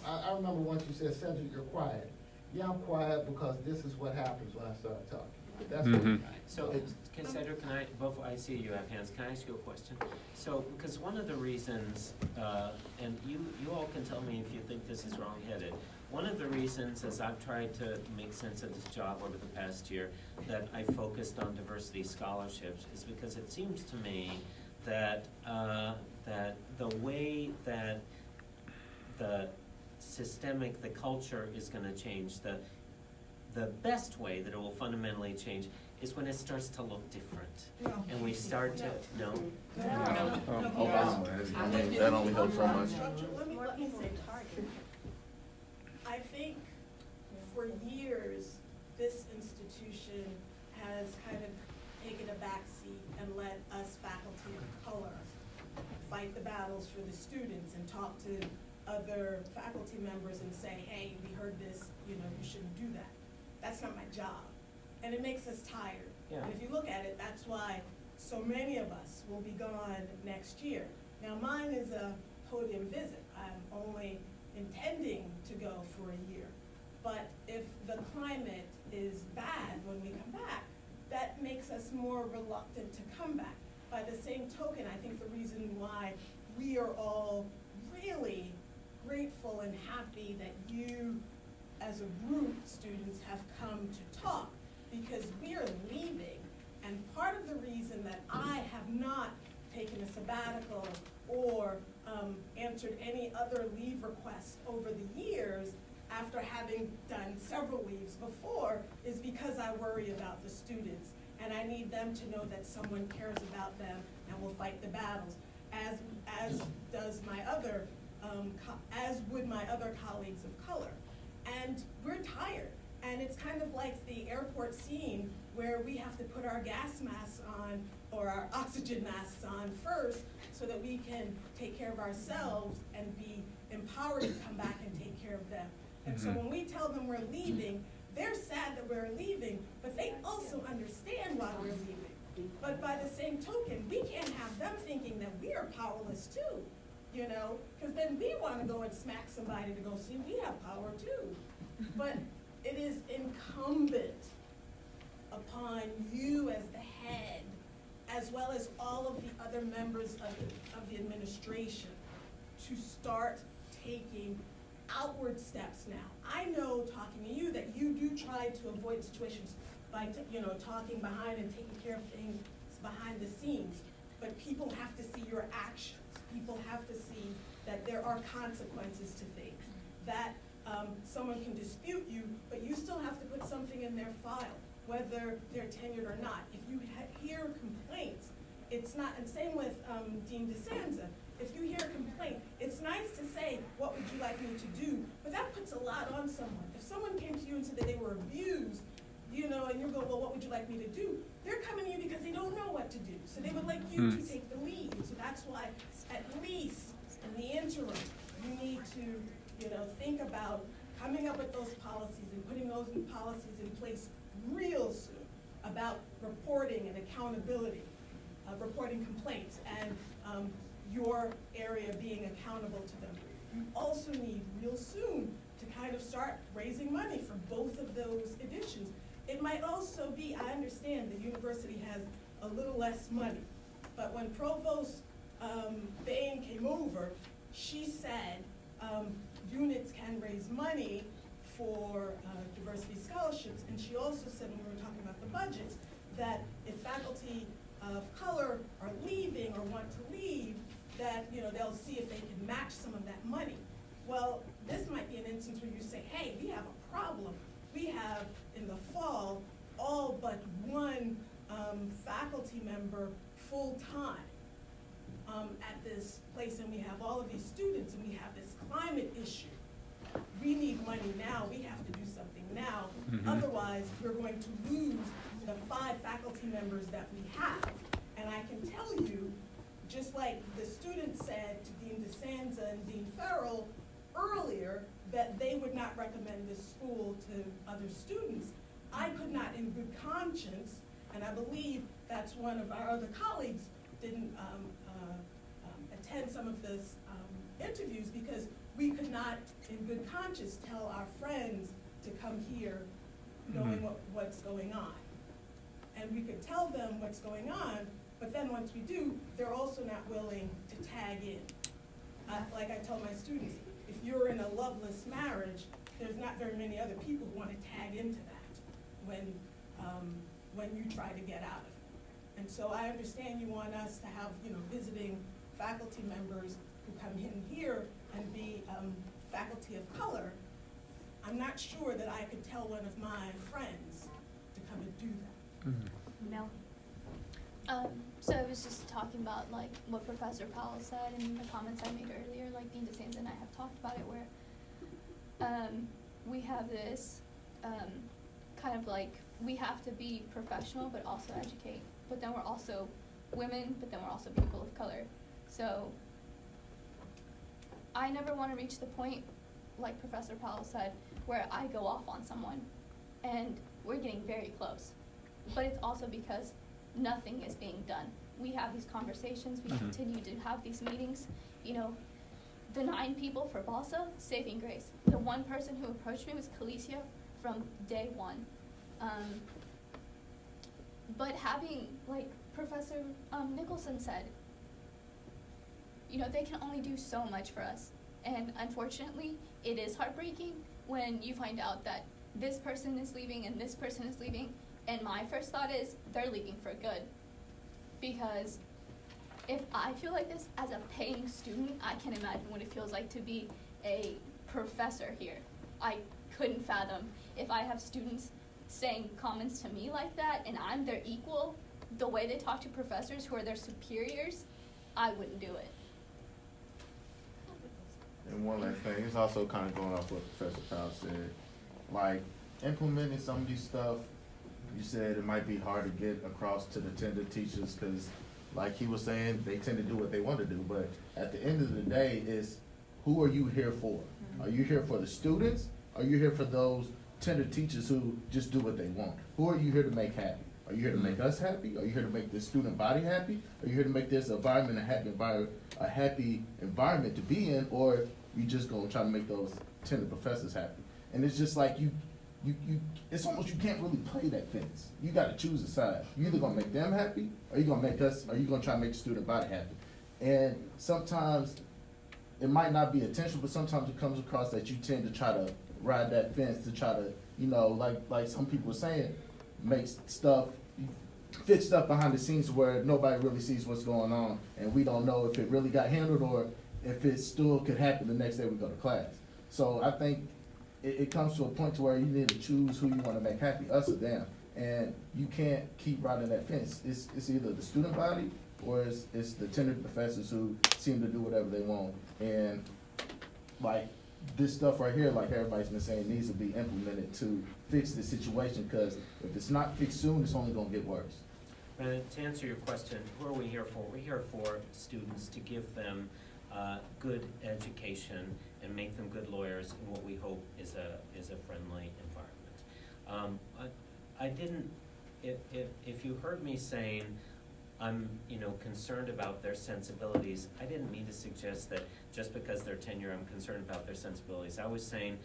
I remember once you said, Cedric, you're quiet. Yeah, I'm quiet because this is what happens when I start talking. That's what So, Cedric, I see you have hands, can I ask you a question? So, because one of the reasons, and you all can tell me if you think this is wrong-headed, one of the reasons as I've tried to make sense of this job over the past year that I focused on diversity scholarships is because it seems to me that, that the way that the culture is gonna change, the best way that it will fundamentally change is when it starts to look different. And we start to, Obama, that only helps so much. Let me say this. I think for years, this institution has kind of taken a backseat and let us faculty of color fight the battles for the students and talk to other faculty members and say, hey, we heard this, you shouldn't do that. That's not my job. And it makes us tired. Yeah. And if you look at it, that's why so many of us will be gone next year. Now, mine is a podium visit. I'm only intending to go for a year. But if the climate is bad when we come back, that makes us more reluctant to come back. By the same token, I think the reason why we are all really grateful and happy that you, as a group, students, have come to talk, because we are leaving. And part of the reason that I have not taken a sabbatical or answered any other leave requests over the years, after having done several leaves before, is because I worry about the students. And I need them to know that someone cares about them and will fight the battles, as does my other, as would my other colleagues of color. And we're tired. And it's kind of like the airport scene where we have to put our gas masks on or our oxygen masks on first so that we can take care of ourselves and be empowered to come back and take care of them. And so when we tell them we're leaving, they're sad that we're leaving, but they also understand why we're leaving. But by the same token, we can't have them thinking that we are powerless too, because then we want to go and smack somebody to go see we have power too. But it is incumbent upon you as the head, as well as all of the other members of the administration, to start taking outward steps now. I know, talking to you, that you do try to avoid situations by talking behind and taking care of things behind the scenes, but people have to see your actions. People have to see that there are consequences to things, that someone can dispute you, but you still have to put something in their file, whether they're tenured or not. If you hear complaints, it's not, and same with Dean DeSanza, if you hear a complaint, it's nice to say, what would you like me to do? But that puts a lot on someone. If someone came to you and said that they were abused, and you go, well, what would you like me to do? They're coming to you because they don't know what to do. So they would like you to take the lead. So that's why, at least in the interim, you need to, think about coming up with those policies and putting those policies in place real soon about reporting and accountability, reporting complaints, and your area being accountable to them. You also need real soon to kind of start raising money for both of those editions. it might also be, I understand the university has a little less money, but when Provost Bain came over, she said units can raise money for diversity scholarships, and she also said when we were talking about the budgets, that if faculty of color are leaving or want to leave, that they'll see if they can match some of that money. Well, this might be an instance where you say, hey, we have a problem. We have, in the fall, all but one faculty member full-time at this place, and we have all of these students, and we have this climate issue. We need money now. We have to do something now. Otherwise, we're going to lose the 5 faculty members that we have. And I can tell you, just like the students said to Dean DeSanza and Dean Farrell earlier, that they would not recommend this school to other students, I could not in good conscience, and I believe that's one of our other colleagues didn't attend some of this interviews, because we could not in good conscience tell our friends to come here knowing what's going on. And we could tell them what's going on, but then once we do, they're also not willing to tag in. Like I tell my students, if you're in a loveless marriage, there's not very many other people who want to tag into that when you try to get out of it. And so I understand you want us to have visiting faculty members who come in here and be faculty of color. I'm not sure that I could tell one of my friends to come and do that. No. So I was just talking about like what Professor Powell said and the comments I made earlier, like Dean DeSanza and I have talked about it, where we have this kind of like, we have to be professional but also educate, but then we're also women, but then we're also people of color. So I never want to reach the point, like Professor Powell said, where I go off on someone, and we're getting very close. But it's also because nothing is being done. We have these conversations, we continue to have these meetings. The 9 people for BALSA, saving grace. The one person who approached me was Kalicia from day 1. But having, like Professor Nicholson said, they can only do so much for us. And unfortunately, it is heartbreaking when you find out that this person is leaving and this person is leaving. And my first thought is, they're leaving for good. Because if I feel like this as a paying student, I can imagine what it feels like to be a professor here. I couldn't fathom if I have students saying comments to me like that and I'm their equal, the way they talk to professors who are their superiors, I wouldn't do it. And one last thing, it's also kind of going off what Professor Powell said. Like, implementing some of these stuff, you said it might be hard to get across to the tender teachers because, like he was saying, they tend to do what they want to do. But at the end of the day, it's who are you here for? Are you here for the students? Are you here for those tender teachers who just do what they want? Who are you here to make happy? Are you here to make us happy? Are you here to make the student body happy? Are you here to make this environment a happy environment to be in? Or you just gonna try to make those tender professors happy? And it's just like it's almost, you can't really play that fence. You gotta choose a side. You either gonna make them happy, or you gonna make us, or you gonna try to make the student body happy. And sometimes it might not be intentional, but sometimes it comes across that you tend to try to ride that fence to try to, like some people are saying, make stuff, fit stuff behind the scenes where nobody really sees what's going on, and we don't know if it really got handled or if it still could happen the next day we go to class. So I think it comes to a point to where you need to choose who you want to make happy, us or them, and you can't keep riding that fence. It's either the student body or it's the tenured professors who seem to do whatever they want. And like this stuff right here, like everybody's been saying, needs to be implemented to fix the situation, because if it's not fixed soon, it's only gonna get worse. To answer your question, who are we here for? We're here for students, to give them good education and make them good lawyers in what we hope is a friendly environment. I didn't, if you heard me saying I'm concerned about their sensibilities, I didn't mean to suggest that just because they're tenure I'm concerned about their sensibilities. I was saying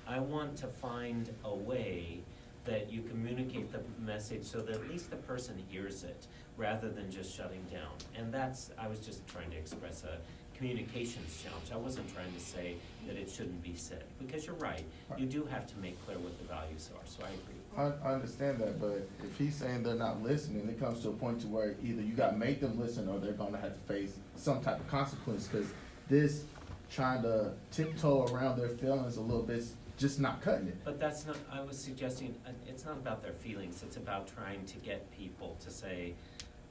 I want to find a way that you communicate the message so that at least the person hears it, rather than just shutting down. And I was just trying to express a communications challenge. I wasn't trying to say that it shouldn't be said, because you're right, you do have to make clear what the values are, so I agree. I understand that, but if he's saying they're not listening, it comes to a point to where either you gotta make them listen or they're gonna have to face some type of consequence, because this trying to tiptoe around their feelings a little bit is just not cutting it. But that's not, I was suggesting, it's not about their feelings, it's about trying to get people to say,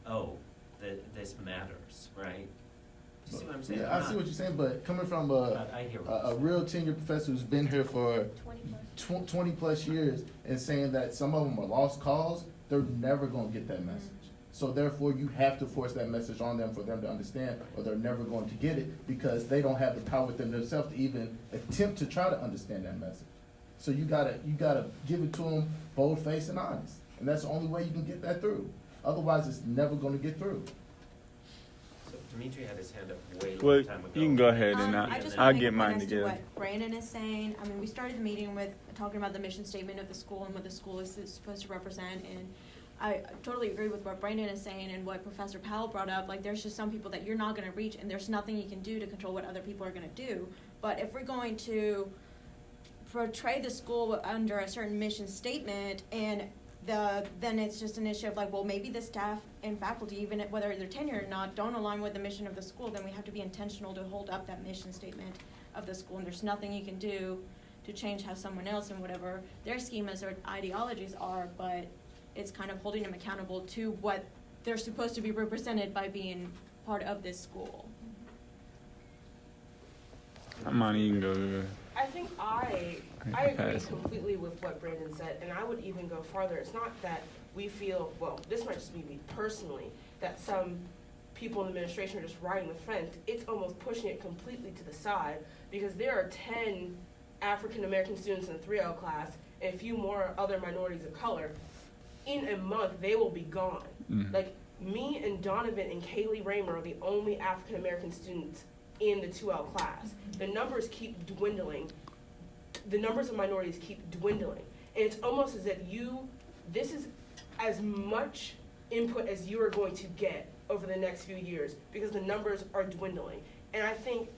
oh, this matters, right? Do you see what I'm saying? Yeah, I see what you're saying, but coming from But I hear what a you're real tenured professor who's been here for 20 plus years and saying that some of them are lost cause, they're never gonna get that message. So therefore, you have to force that message on them for them to understand, or they're never going to get it because they don't have the power within themselves to even attempt to try to understand that message. So you gotta give it to them bold-faced and honest, and that's the only way you can get that through. Otherwise, it's never gonna get through. So Dimitri had his hand up way Well, long time ago. you can go ahead and I just I'll wanna get make a mine point as to together. what Brandon is saying. I mean, we started the meeting with talking about the mission statement of the school and what the school is supposed to represent, and I totally agree with what Brandon is saying and what Professor Powell brought up. Like, there's just some people that you're not gonna reach, and there's nothing you can do to control what other people are gonna do. But if we're going to portray the school under a certain mission statement, and then it's just an issue of like, well, maybe the staff and faculty, even whether they're tenured or not, don't align with the mission of the school, then we have to be intentional to hold up that mission statement of the school, and there's nothing you can do to change how someone else and whatever their schemas or ideologies are, but it's kind of holding them accountable to what they're supposed to be represented by being part of this school. I'm on, you can go. I think I I agree pass. completely with what Brandon said, and I would even go farther. It's not that we feel, well, this might just be me personally, that some people in the administration are just riding the fence. It's almost pushing it completely to the side, because there are 10 African American students in the 3L class and a few more other minorities of color. In a month, they will be gone. Mhm. Like, me and Donovan and Kaylee Raymer are the only African American students in the 2L class. The numbers keep dwindling. The numbers of minorities keep dwindling. And it's almost as if this is as much input as you are going to get over the next few years, because the numbers are dwindling. And I think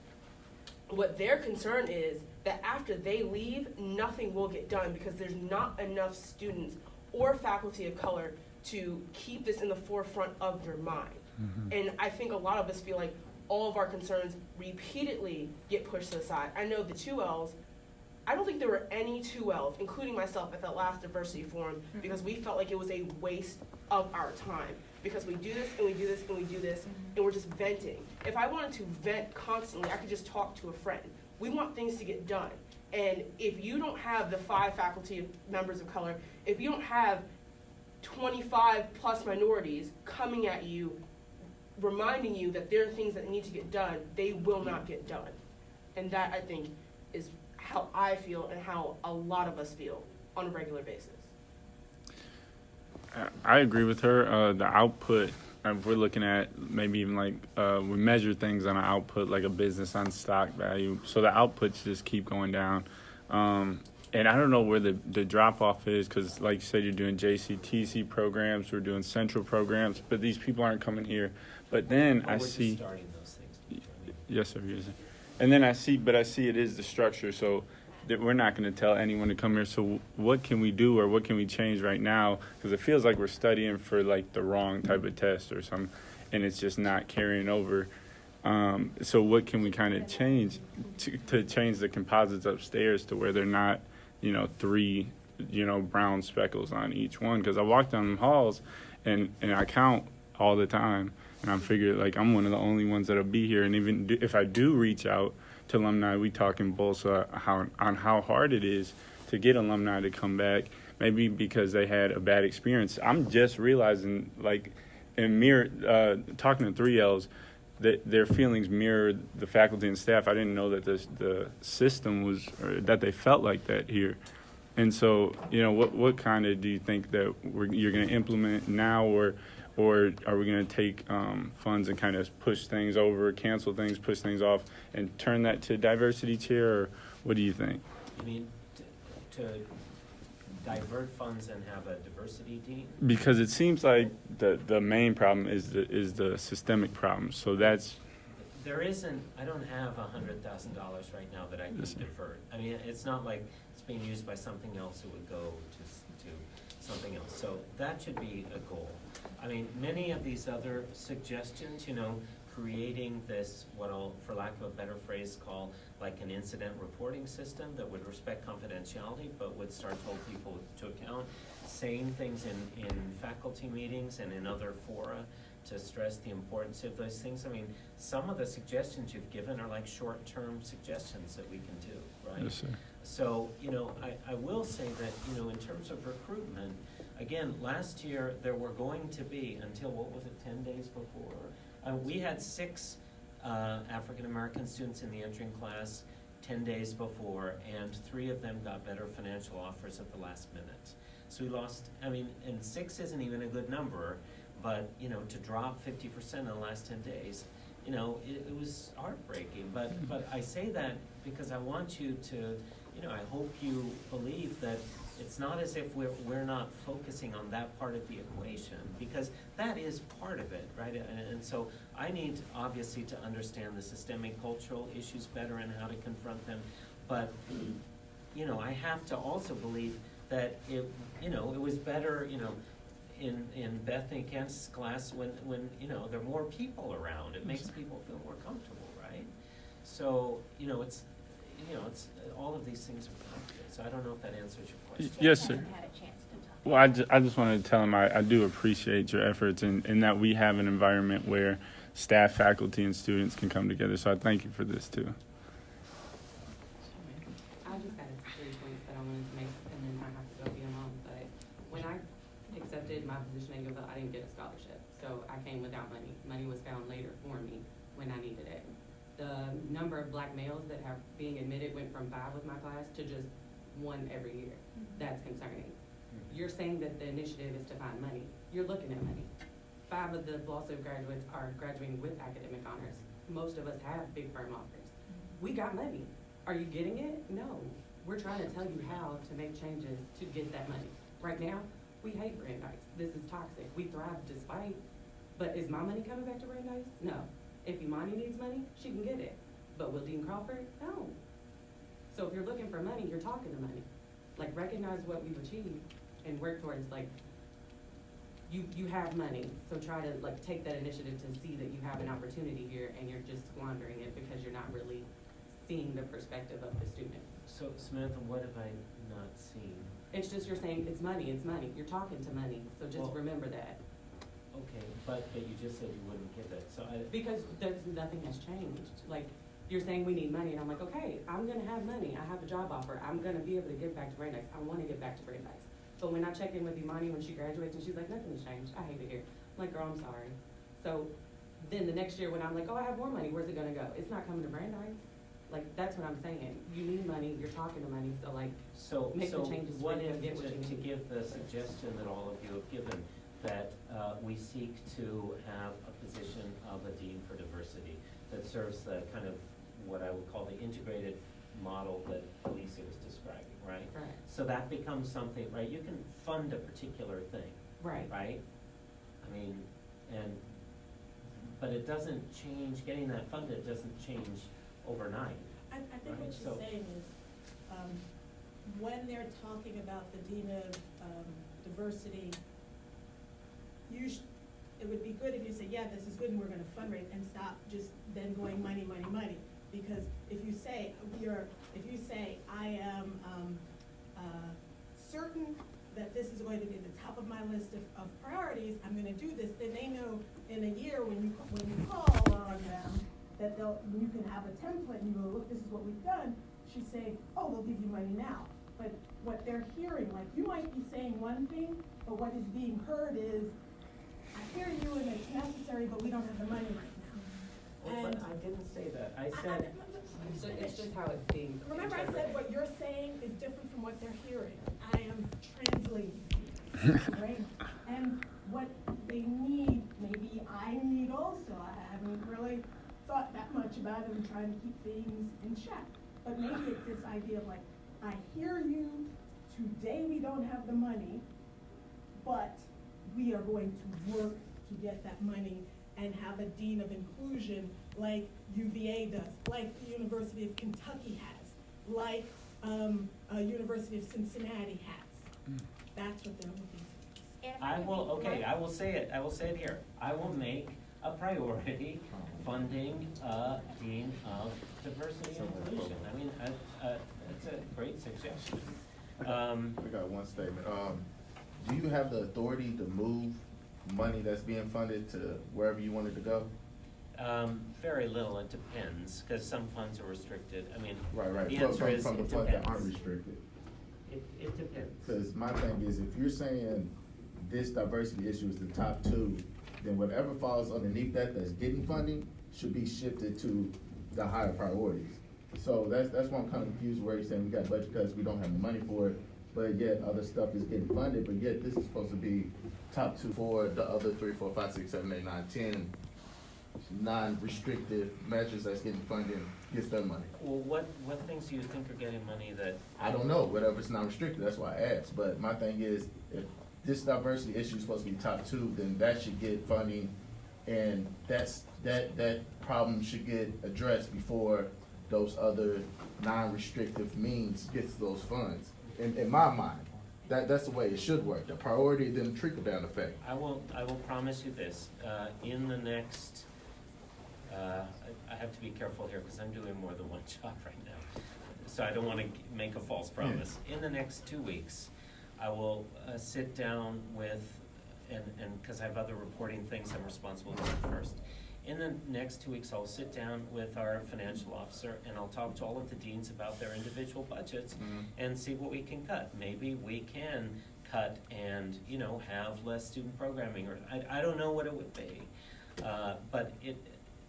what their concern is that after they leave, nothing will get done, because there's not enough students or faculty of color to keep this in the forefront of your mind. And I think a lot of us feel like all of our concerns repeatedly get pushed to the side. I know the 2Ls, I don't think there were any 2Ls, including myself, at the last diversity forum, because we felt like it was a waste of our time. Because we do this, and we do this, and we do this, and we're just venting. If I wanted to vent constantly, I could just talk to a friend. We want things to get done. And if you don't have the 5 faculty members of color, if you don't have 25 plus minorities coming at you, reminding you that there are things that need to get done, they will not get done. And that, I think, is how I feel and how a lot of us feel on a regular basis. I agree with her. The output, if we're looking at maybe even like we measure things on an output, like a business on stock value. So the outputs just keep going down. And I don't know where the drop off is, because like you said, you're doing JCTC programs, we're doing central programs, but these people aren't coming here. But then But I we're just see. starting those things. Yes, sir. Yes, sir. And then I see it is the structure. So that we're not going to tell anyone to come here. So what can we do, or what can we change right now? Because it feels like we're studying for like the wrong type of test or something, and it's just not carrying over. So what can we kind of change to change the composites upstairs to where they're not, 3, brown speckles on each one? Because I walk down the halls and I count all the time. And I'm figuring, like, I'm one of the only ones that'll be here. And even if I do reach out to alumni, we talking both on how hard it is to get alumni to come back, maybe because they had a bad experience. I'm just realizing, like, talking to 3Ls, that their feelings mirror the faculty and staff. I didn't know that the system was, or that they felt like that here. And so, what kind of do you think that you're going to implement now, or are we going to take funds and kind of push things over, cancel things, push things off, and turn that to diversity chair, or what do you think? I mean, to divert funds and have a diversity dean? Because it seems like the main problem is the systemic problem. So that's There isn't, I don't have $100,000 right now that I can divert. I mean, it's not like it's being used by something else, it would go to something else. So that should be a goal. I mean, many of these other suggestions, you know, creating this, what I'll, for lack of a better phrase, call like an incident reporting system that would respect confidentiality, but would start to hold people to account, saying things in faculty meetings and in other fora to stress the importance of those things. I mean, some of the suggestions you've given are like short-term suggestions that we can do, right? yes, sir. So, you know, I will say that, you know, in terms of recruitment, again, last year, there were going to be, until, what was it, 10 days before? We had 6 African-American students in the entering class 10 days before, and 3 of them got better financial offers at the last minute. So we lost, I mean, and 6 isn't even a good number, but, you know, to drop 50% in the last 10 days, you know, it was heartbreaking. But I say that because I want you to, you know, I hope you believe that it's not as if we're not focusing on that part of the equation, because that is part of it, right? And so I need, obviously, to understand the systemic cultural issues better and how to confront them. But, you know, I have to also believe that it, you know, it was better, you know, in Bethany Kansas class when, you know, there are more people around. It makes people feel more comfortable, right? So, you know, it's all of these things are complicated. So I don't know if that answers your question. Yes, sir. Haven't had a chance to talk. Well, I just wanted to tell him I do appreciate your efforts and that we have an environment where staff, faculty, and students can come together. So I thank you for this too. I just got 3 points that I wanted to make, and then I have to go be a mom. But when I accepted my position at Gilville, I didn't get a scholarship, so I came without money. Money was found later for me when I needed it. The number of black males that are being admitted went from 5 with my class to just 1 every year. That's concerning. You're saying that the initiative is to find money. You're looking at money. 5 of the BLSO graduates are graduating with academic honors. Most of us have big firm offers. We got money. Are you getting it? No. We're trying to tell you how to make changes to get that money. Right now, we hate Brandeis. This is toxic. We thrive despite, but is my money coming back to Brandeis? No. If Imani needs money, she can get it. But will Dean Crawford? No. So if you're looking for money, you're talking to money. Like, recognize what we've achieved and work towards, like, you have money. So try to, like, take that initiative to see that you have an opportunity here and you're just squandering it because you're not really seeing the perspective of the student. So Samantha, what have I not seen? It's just you're saying it's money, it's money. You're talking to money, so just Well, remember that. Okay, but you just said you wouldn't give it, so Because nothing has changed. Like, you're saying we need money, and I'm like, okay, I'm gonna have money. I have a job offer. I'm gonna be able to give back to Brandeis. I wanna give back to Brandeis. But when I check in with Imani when she graduates and she's like, nothing has changed. I hate it here. I'm like, girl, I'm sorry. So then the next year when I'm like, oh, I have more money, where's it gonna go? It's not coming to Brandeis. Like, that's what I'm saying. You need money, you're talking to money, so like, make the changes what for you if, and get what you to need. give the suggestion that all of you have given, that we seek to have a position of a dean for diversity that serves the kind of what I would call the integrated model that Alicia was describing, right? Right. So that becomes something, right? You can fund a particular thing. Right. Right? I mean, but it doesn't change, getting that funded doesn't change overnight. I think Right, what she's so- saying is, when they're talking about the Dean of Diversity, it would be good if you say, yeah, this is good and we're gonna fundraise, and stop just then going money, money, money. Because if you say, I am certain that this is going to be the top of my list of priorities, I'm gonna do this, then they know in a year when you call on them, that you can have a template and you go, look, this is what we've done. She's saying, oh, they'll give you money now. But what they're hearing, like, you might be saying one thing, but what is being heard is, I hear you and it's necessary, but we don't have the money right now. Well, but I didn't say that. I said, It's just how it's being. Remember I said what you're saying is different from what they're hearing. I am translating, right? And what they need, maybe I need also. I haven't really thought that much about it and trying to keep things in check. But maybe it's this idea of like, I hear you today we don't have the money, but we are going to work to get that money and have a dean of inclusion like UVA does, like the University of Kentucky has, like University of Cincinnati has. That's what they're looking for. I will say it here. I will make a priority funding a dean of diversity and inclusion. I mean, that's a great suggestion. I got one statement. Do you have the authority to move money that's being funded to wherever you want it to go? Very little, it depends, because some funds are restricted. I mean, Right. the answer is, From the it funds that depends. aren't restricted. It depends. Because my thing is, if you're saying this diversity issue is the top two, then whatever falls underneath that that's getting funding should be shifted to the higher priorities. So that's why I'm kind of confused where you're saying we got budget cuts, we don't have the money for it, but yet other stuff is getting funded, but yet this is supposed to be top two for the other 3, 4, 5, 6, 7, 8, 9, 10 non-restrictive measures that's getting funded gets their money. Well, what things do you think are getting money that? I don't know, whatever's not restricted, that's why I asked, but my thing is, if this diversity issue is supposed to be top two, then that should get funding, and that problem should get addressed before those other non-restrictive means gets those funds. In my mind, that's the way it should work, the priority, then the trickle-down effect. I will promise you this, in the next, I have to be careful here because I'm doing more than one job right now. So I don't want to make a false promise. In the next 2 weeks, I will sit down with, and because I have other reporting things I'm responsible for first. In the next 2 weeks, I'll sit down with our financial officer and I'll talk to all of the deans about their individual budgets and see what we can cut. Maybe we can cut and, have less student programming, or I don't know what it would be. But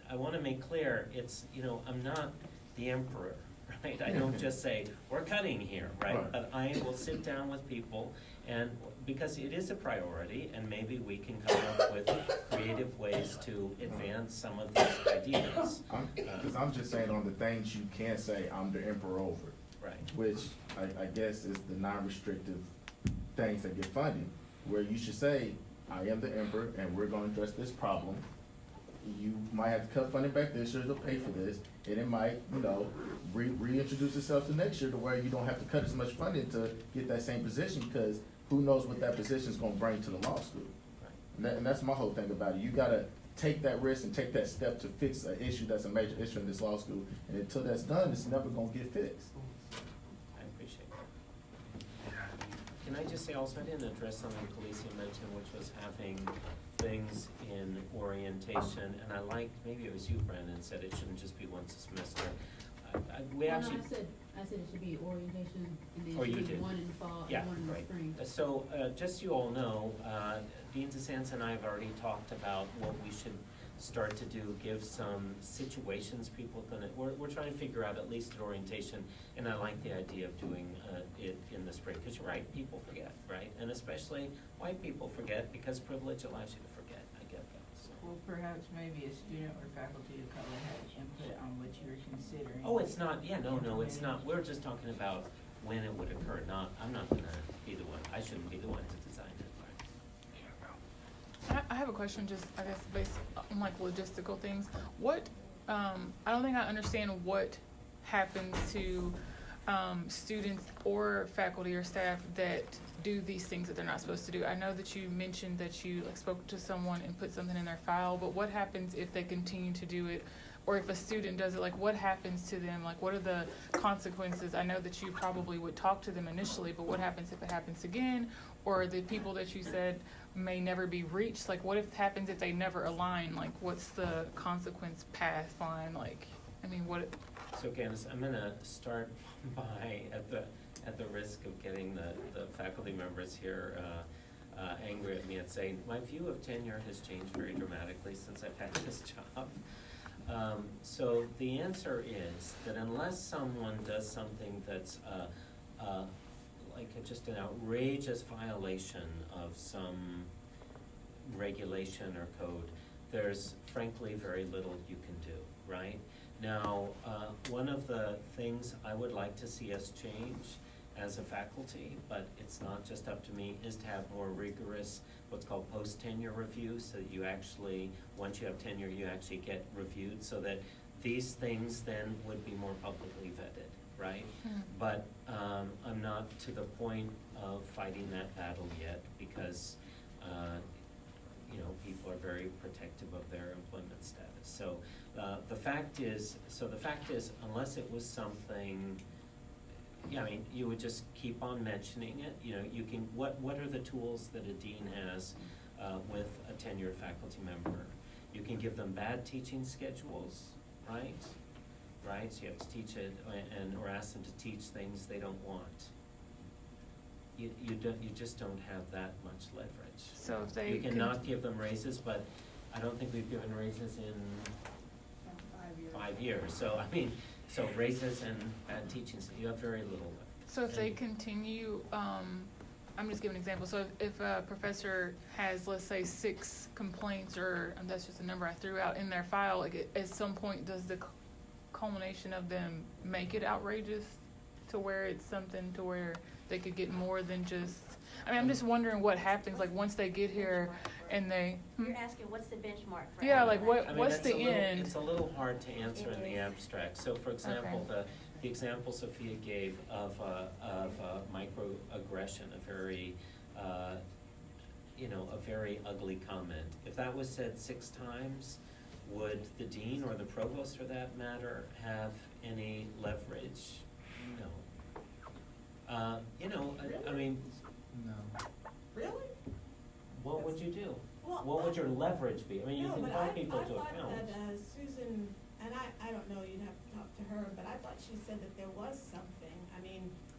I want to make clear, it's, I'm not the emperor, right? I don't just say, we're cutting here, right? But I will sit down with people, and because it is a priority, and maybe we can come up with creative ways to advance some of these ideas. Because I'm just saying on the things you can't say, I'm the emperor over. Right. Which I guess is the non-restrictive things that get funding, where you should say, I am the emperor and we're gonna address this problem. You might have to cut funding back this year to pay for this, and it might, reintroduce itself to next year to where you don't have to cut as much funding to get that same position, because who knows what that position is gonna bring to the law school. And that's my whole thing about it. You gotta take that risk and take that step to fix an issue that's a major issue in this law school, and until that's done, it's never gonna get fixed. I appreciate that. Can I just say also, I didn't address something Felicia mentioned, which was having things in orientation, and I like, maybe it was you, Brandon, said it shouldn't just be once a semester. I said it should be orientation, and then Or it you should be did. one in the fall Yeah, and one in the right. spring. So, just so you all know, Dean DeSantis and I have already talked about what we should start to do, give some situations people we're trying to figure out at least at orientation, and I like the idea of doing it in the spring, because you're right, people forget, right? And especially white people forget, because privilege allows you to forget, I get that, so. Well, perhaps maybe a student or faculty of color had input on what you're considering. Oh, it's not, no, it's not, we're just talking about when it would occur, I'm not gonna be the one, I shouldn't be the one to design it, right? I have a question, just, I guess, based on like logistical things. What, I don't think I understand what happens to students or faculty or staff that do these things that they're not supposed to do. I know that you mentioned that you spoke to someone and put something in their file, but what happens if they continue to do it? Or if a student does it, what happens to them? What are the consequences? I know that you probably would talk to them initially, but what happens if it happens again? Or the people that you said may never be reached, what happens if they never align? What's the consequence path line? What? So Candace, I'm gonna start by, at the risk of getting the faculty members here angry at me and saying, my view of tenure has changed very dramatically since I've had this job. So the answer is that unless someone does something that's just an outrageous violation of some regulation or code, there's frankly very little you can do, right? Now, one of the things I would like to see us change as a faculty, but it's not just up to me, is to have more rigorous, what's called post-tenure review, so that you actually, once you have tenure, you actually get reviewed, so that these things then would be more publicly vetted, right? But I'm not to the point of fighting that battle yet, because people are very protective of their employment status. So the fact is, unless it was something, you would just keep on mentioning it. You can, what are the tools that a dean has with a tenured faculty member? You can give them bad teaching schedules, right? Right, so you have to teach it, or ask them to teach things they don't want. You just don't have that much leverage. So if they You cannot give them raises, but I don't think we've given raises in 5 years. So raises and bad teaching, so you have very little leverage. So if they continue, I'm just giving an example. So if a professor has, let's say, 6 complaints, or that's just a number I threw out in their file, at some point, does the culmination of them make it outrageous to where it's something to where they could get more than just, I'm just wondering what happens, like, once they get here and they. You're asking what's the benchmark for? Yeah, like, everybody? what's the end? It's a little hard to answer in the abstract. So, for example, the example Sophia gave of microaggression, a very ugly comment. If that was said 6 times, would the dean or the provost, for that matter, have any leverage? No. No. Really? What would you do? Well, What would your leverage be? You No, can but hold people to I account. thought that Susan, and I don't know, you'd have to talk to her, but I thought she said that there was something.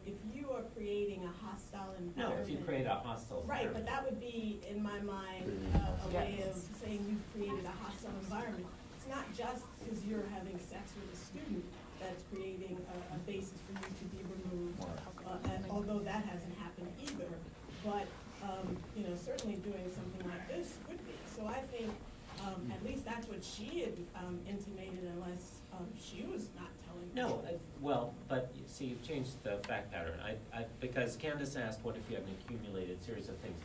If you are creating a hostile environment. No, if you create a hostile Right, environment. but that would be, in my mind, a way of saying you've created a hostile environment. It's not just because you're having sex with a student that's creating a basis for you to be removed, although that hasn't happened either. But, certainly doing something like this would be. So I think, at least that's what she had intimated, unless she was not telling the No, truth. but you see, you've changed the fact pattern. Because Candace asked, what if you have an accumulated series of things?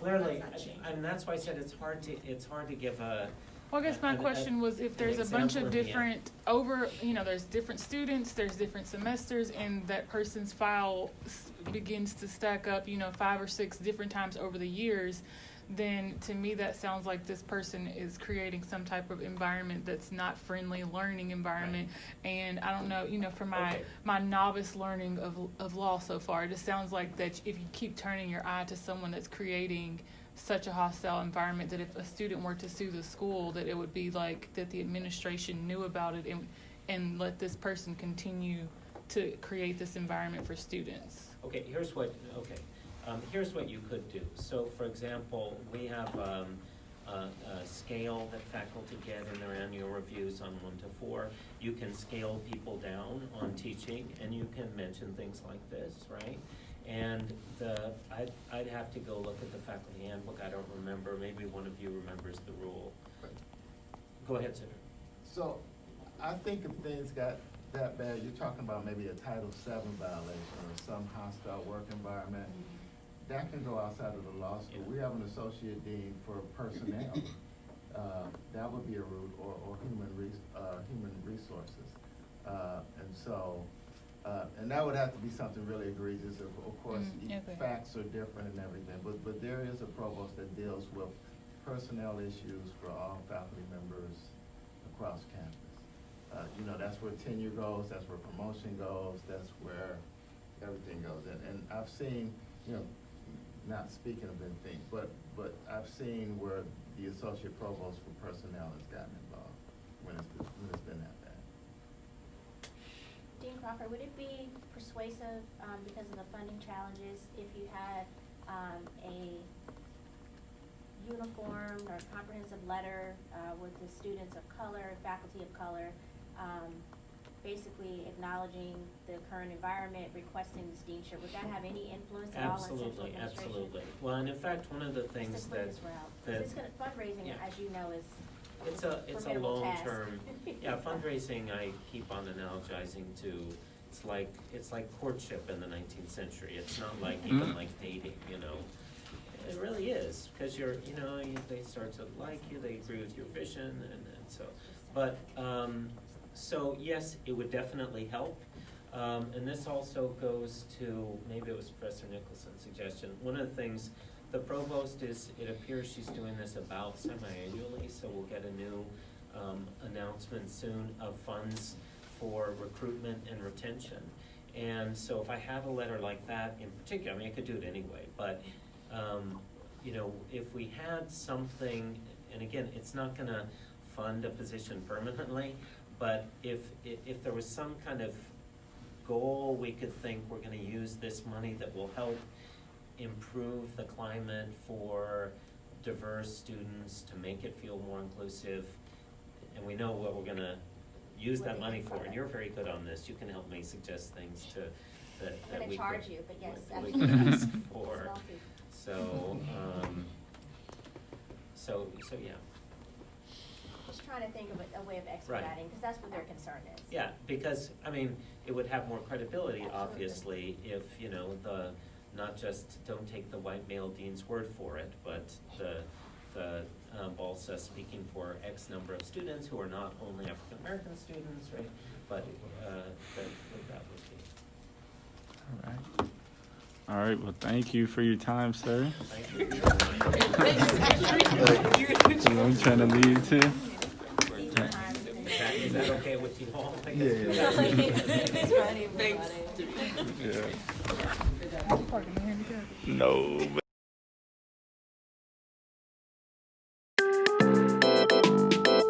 Clearly, That's not changing. and that's why I said it's hard to give a. Well, I guess my question was, if there's a bunch of different there's different students, there's different semesters, and that person's file begins to stack up, 5 or 6 different times over the years, then to me that sounds like this person is creating some type of environment that's not friendly learning environment. Right. And I don't know, for my novice learning of law so far, it just sounds like that if you keep turning your eye to someone that's creating such a hostile environment, that if a student were to sue the school, that it would be like that the administration knew about it and let this person continue to create this environment for students. Here's what you could do. So, for example, we have a scale that faculty get in their annual reviews on 1 to 4. You can scale people down on teaching, and you can mention things like this, right? And I'd have to go look at the faculty handbook. I don't remember. Maybe one of you remembers the rule. Go ahead, Senator. So, I think if things got that bad, you're talking about maybe a Title VII violation or some hostile work environment. That can go outside of the law school. We have an associate dean for personnel. That would be a route, or human resources. And that would have to be something really egregious. Of course, facts are different and everything, but there is a provost that deals with personnel issues for all faculty members across campus. That's where tenure goes, that's where promotion goes, that's where everything goes. And I've seen, not speaking of anything, but I've seen where the associate provost for personnel has gotten involved when it's been that bad. Dean Crawford, would it be persuasive, because of the funding challenges, if you had a uniform or comprehensive letter with the students of color, faculty of color, basically acknowledging the current environment, requesting this deanship? Would that have any influence at all on central administration? Absolutely. Well, and in fact, one of the things fundraising, as you know, is it's a long-term. Yeah, fundraising. I keep on analogizing to it's like courtship in the 19th century. It's not like even like dating, you know. It really is, because they start to like you, they agree with your vision, and so, but, so yes, it would definitely help. And this also goes to, maybe it was Professor Nicholson's suggestion, one of the things, the provost it appears she's doing this about semi-annually, so we'll get a new announcement soon of funds for recruitment and retention. And so if I have a letter like that in particular, I mean, I could do it anyway, but if we had something, and again, it's not gonna fund a position permanently, but if there was some kind of goal, we could think we're gonna use this money that will help improve the climate for diverse students, to make it feel more inclusive, and we know what we're gonna use that money for, and you're very good on this, you can help me suggest things that I'm we gonna could, charge you, but yes, we absolutely. could ask for. So yeah. Just trying to think of a way of expediting, because that's what their concern is. Yeah, because, I mean, it would have more credibility, obviously, if, not just, don't take the white male dean's word for it, but the BALSA speaking for X number of students who are not only African American students, right? But that would be. All right. All right, well, thank you for your time, sir. Thank you. I'm trying to leave too. Is that okay with you all? I guess. Yeah. No.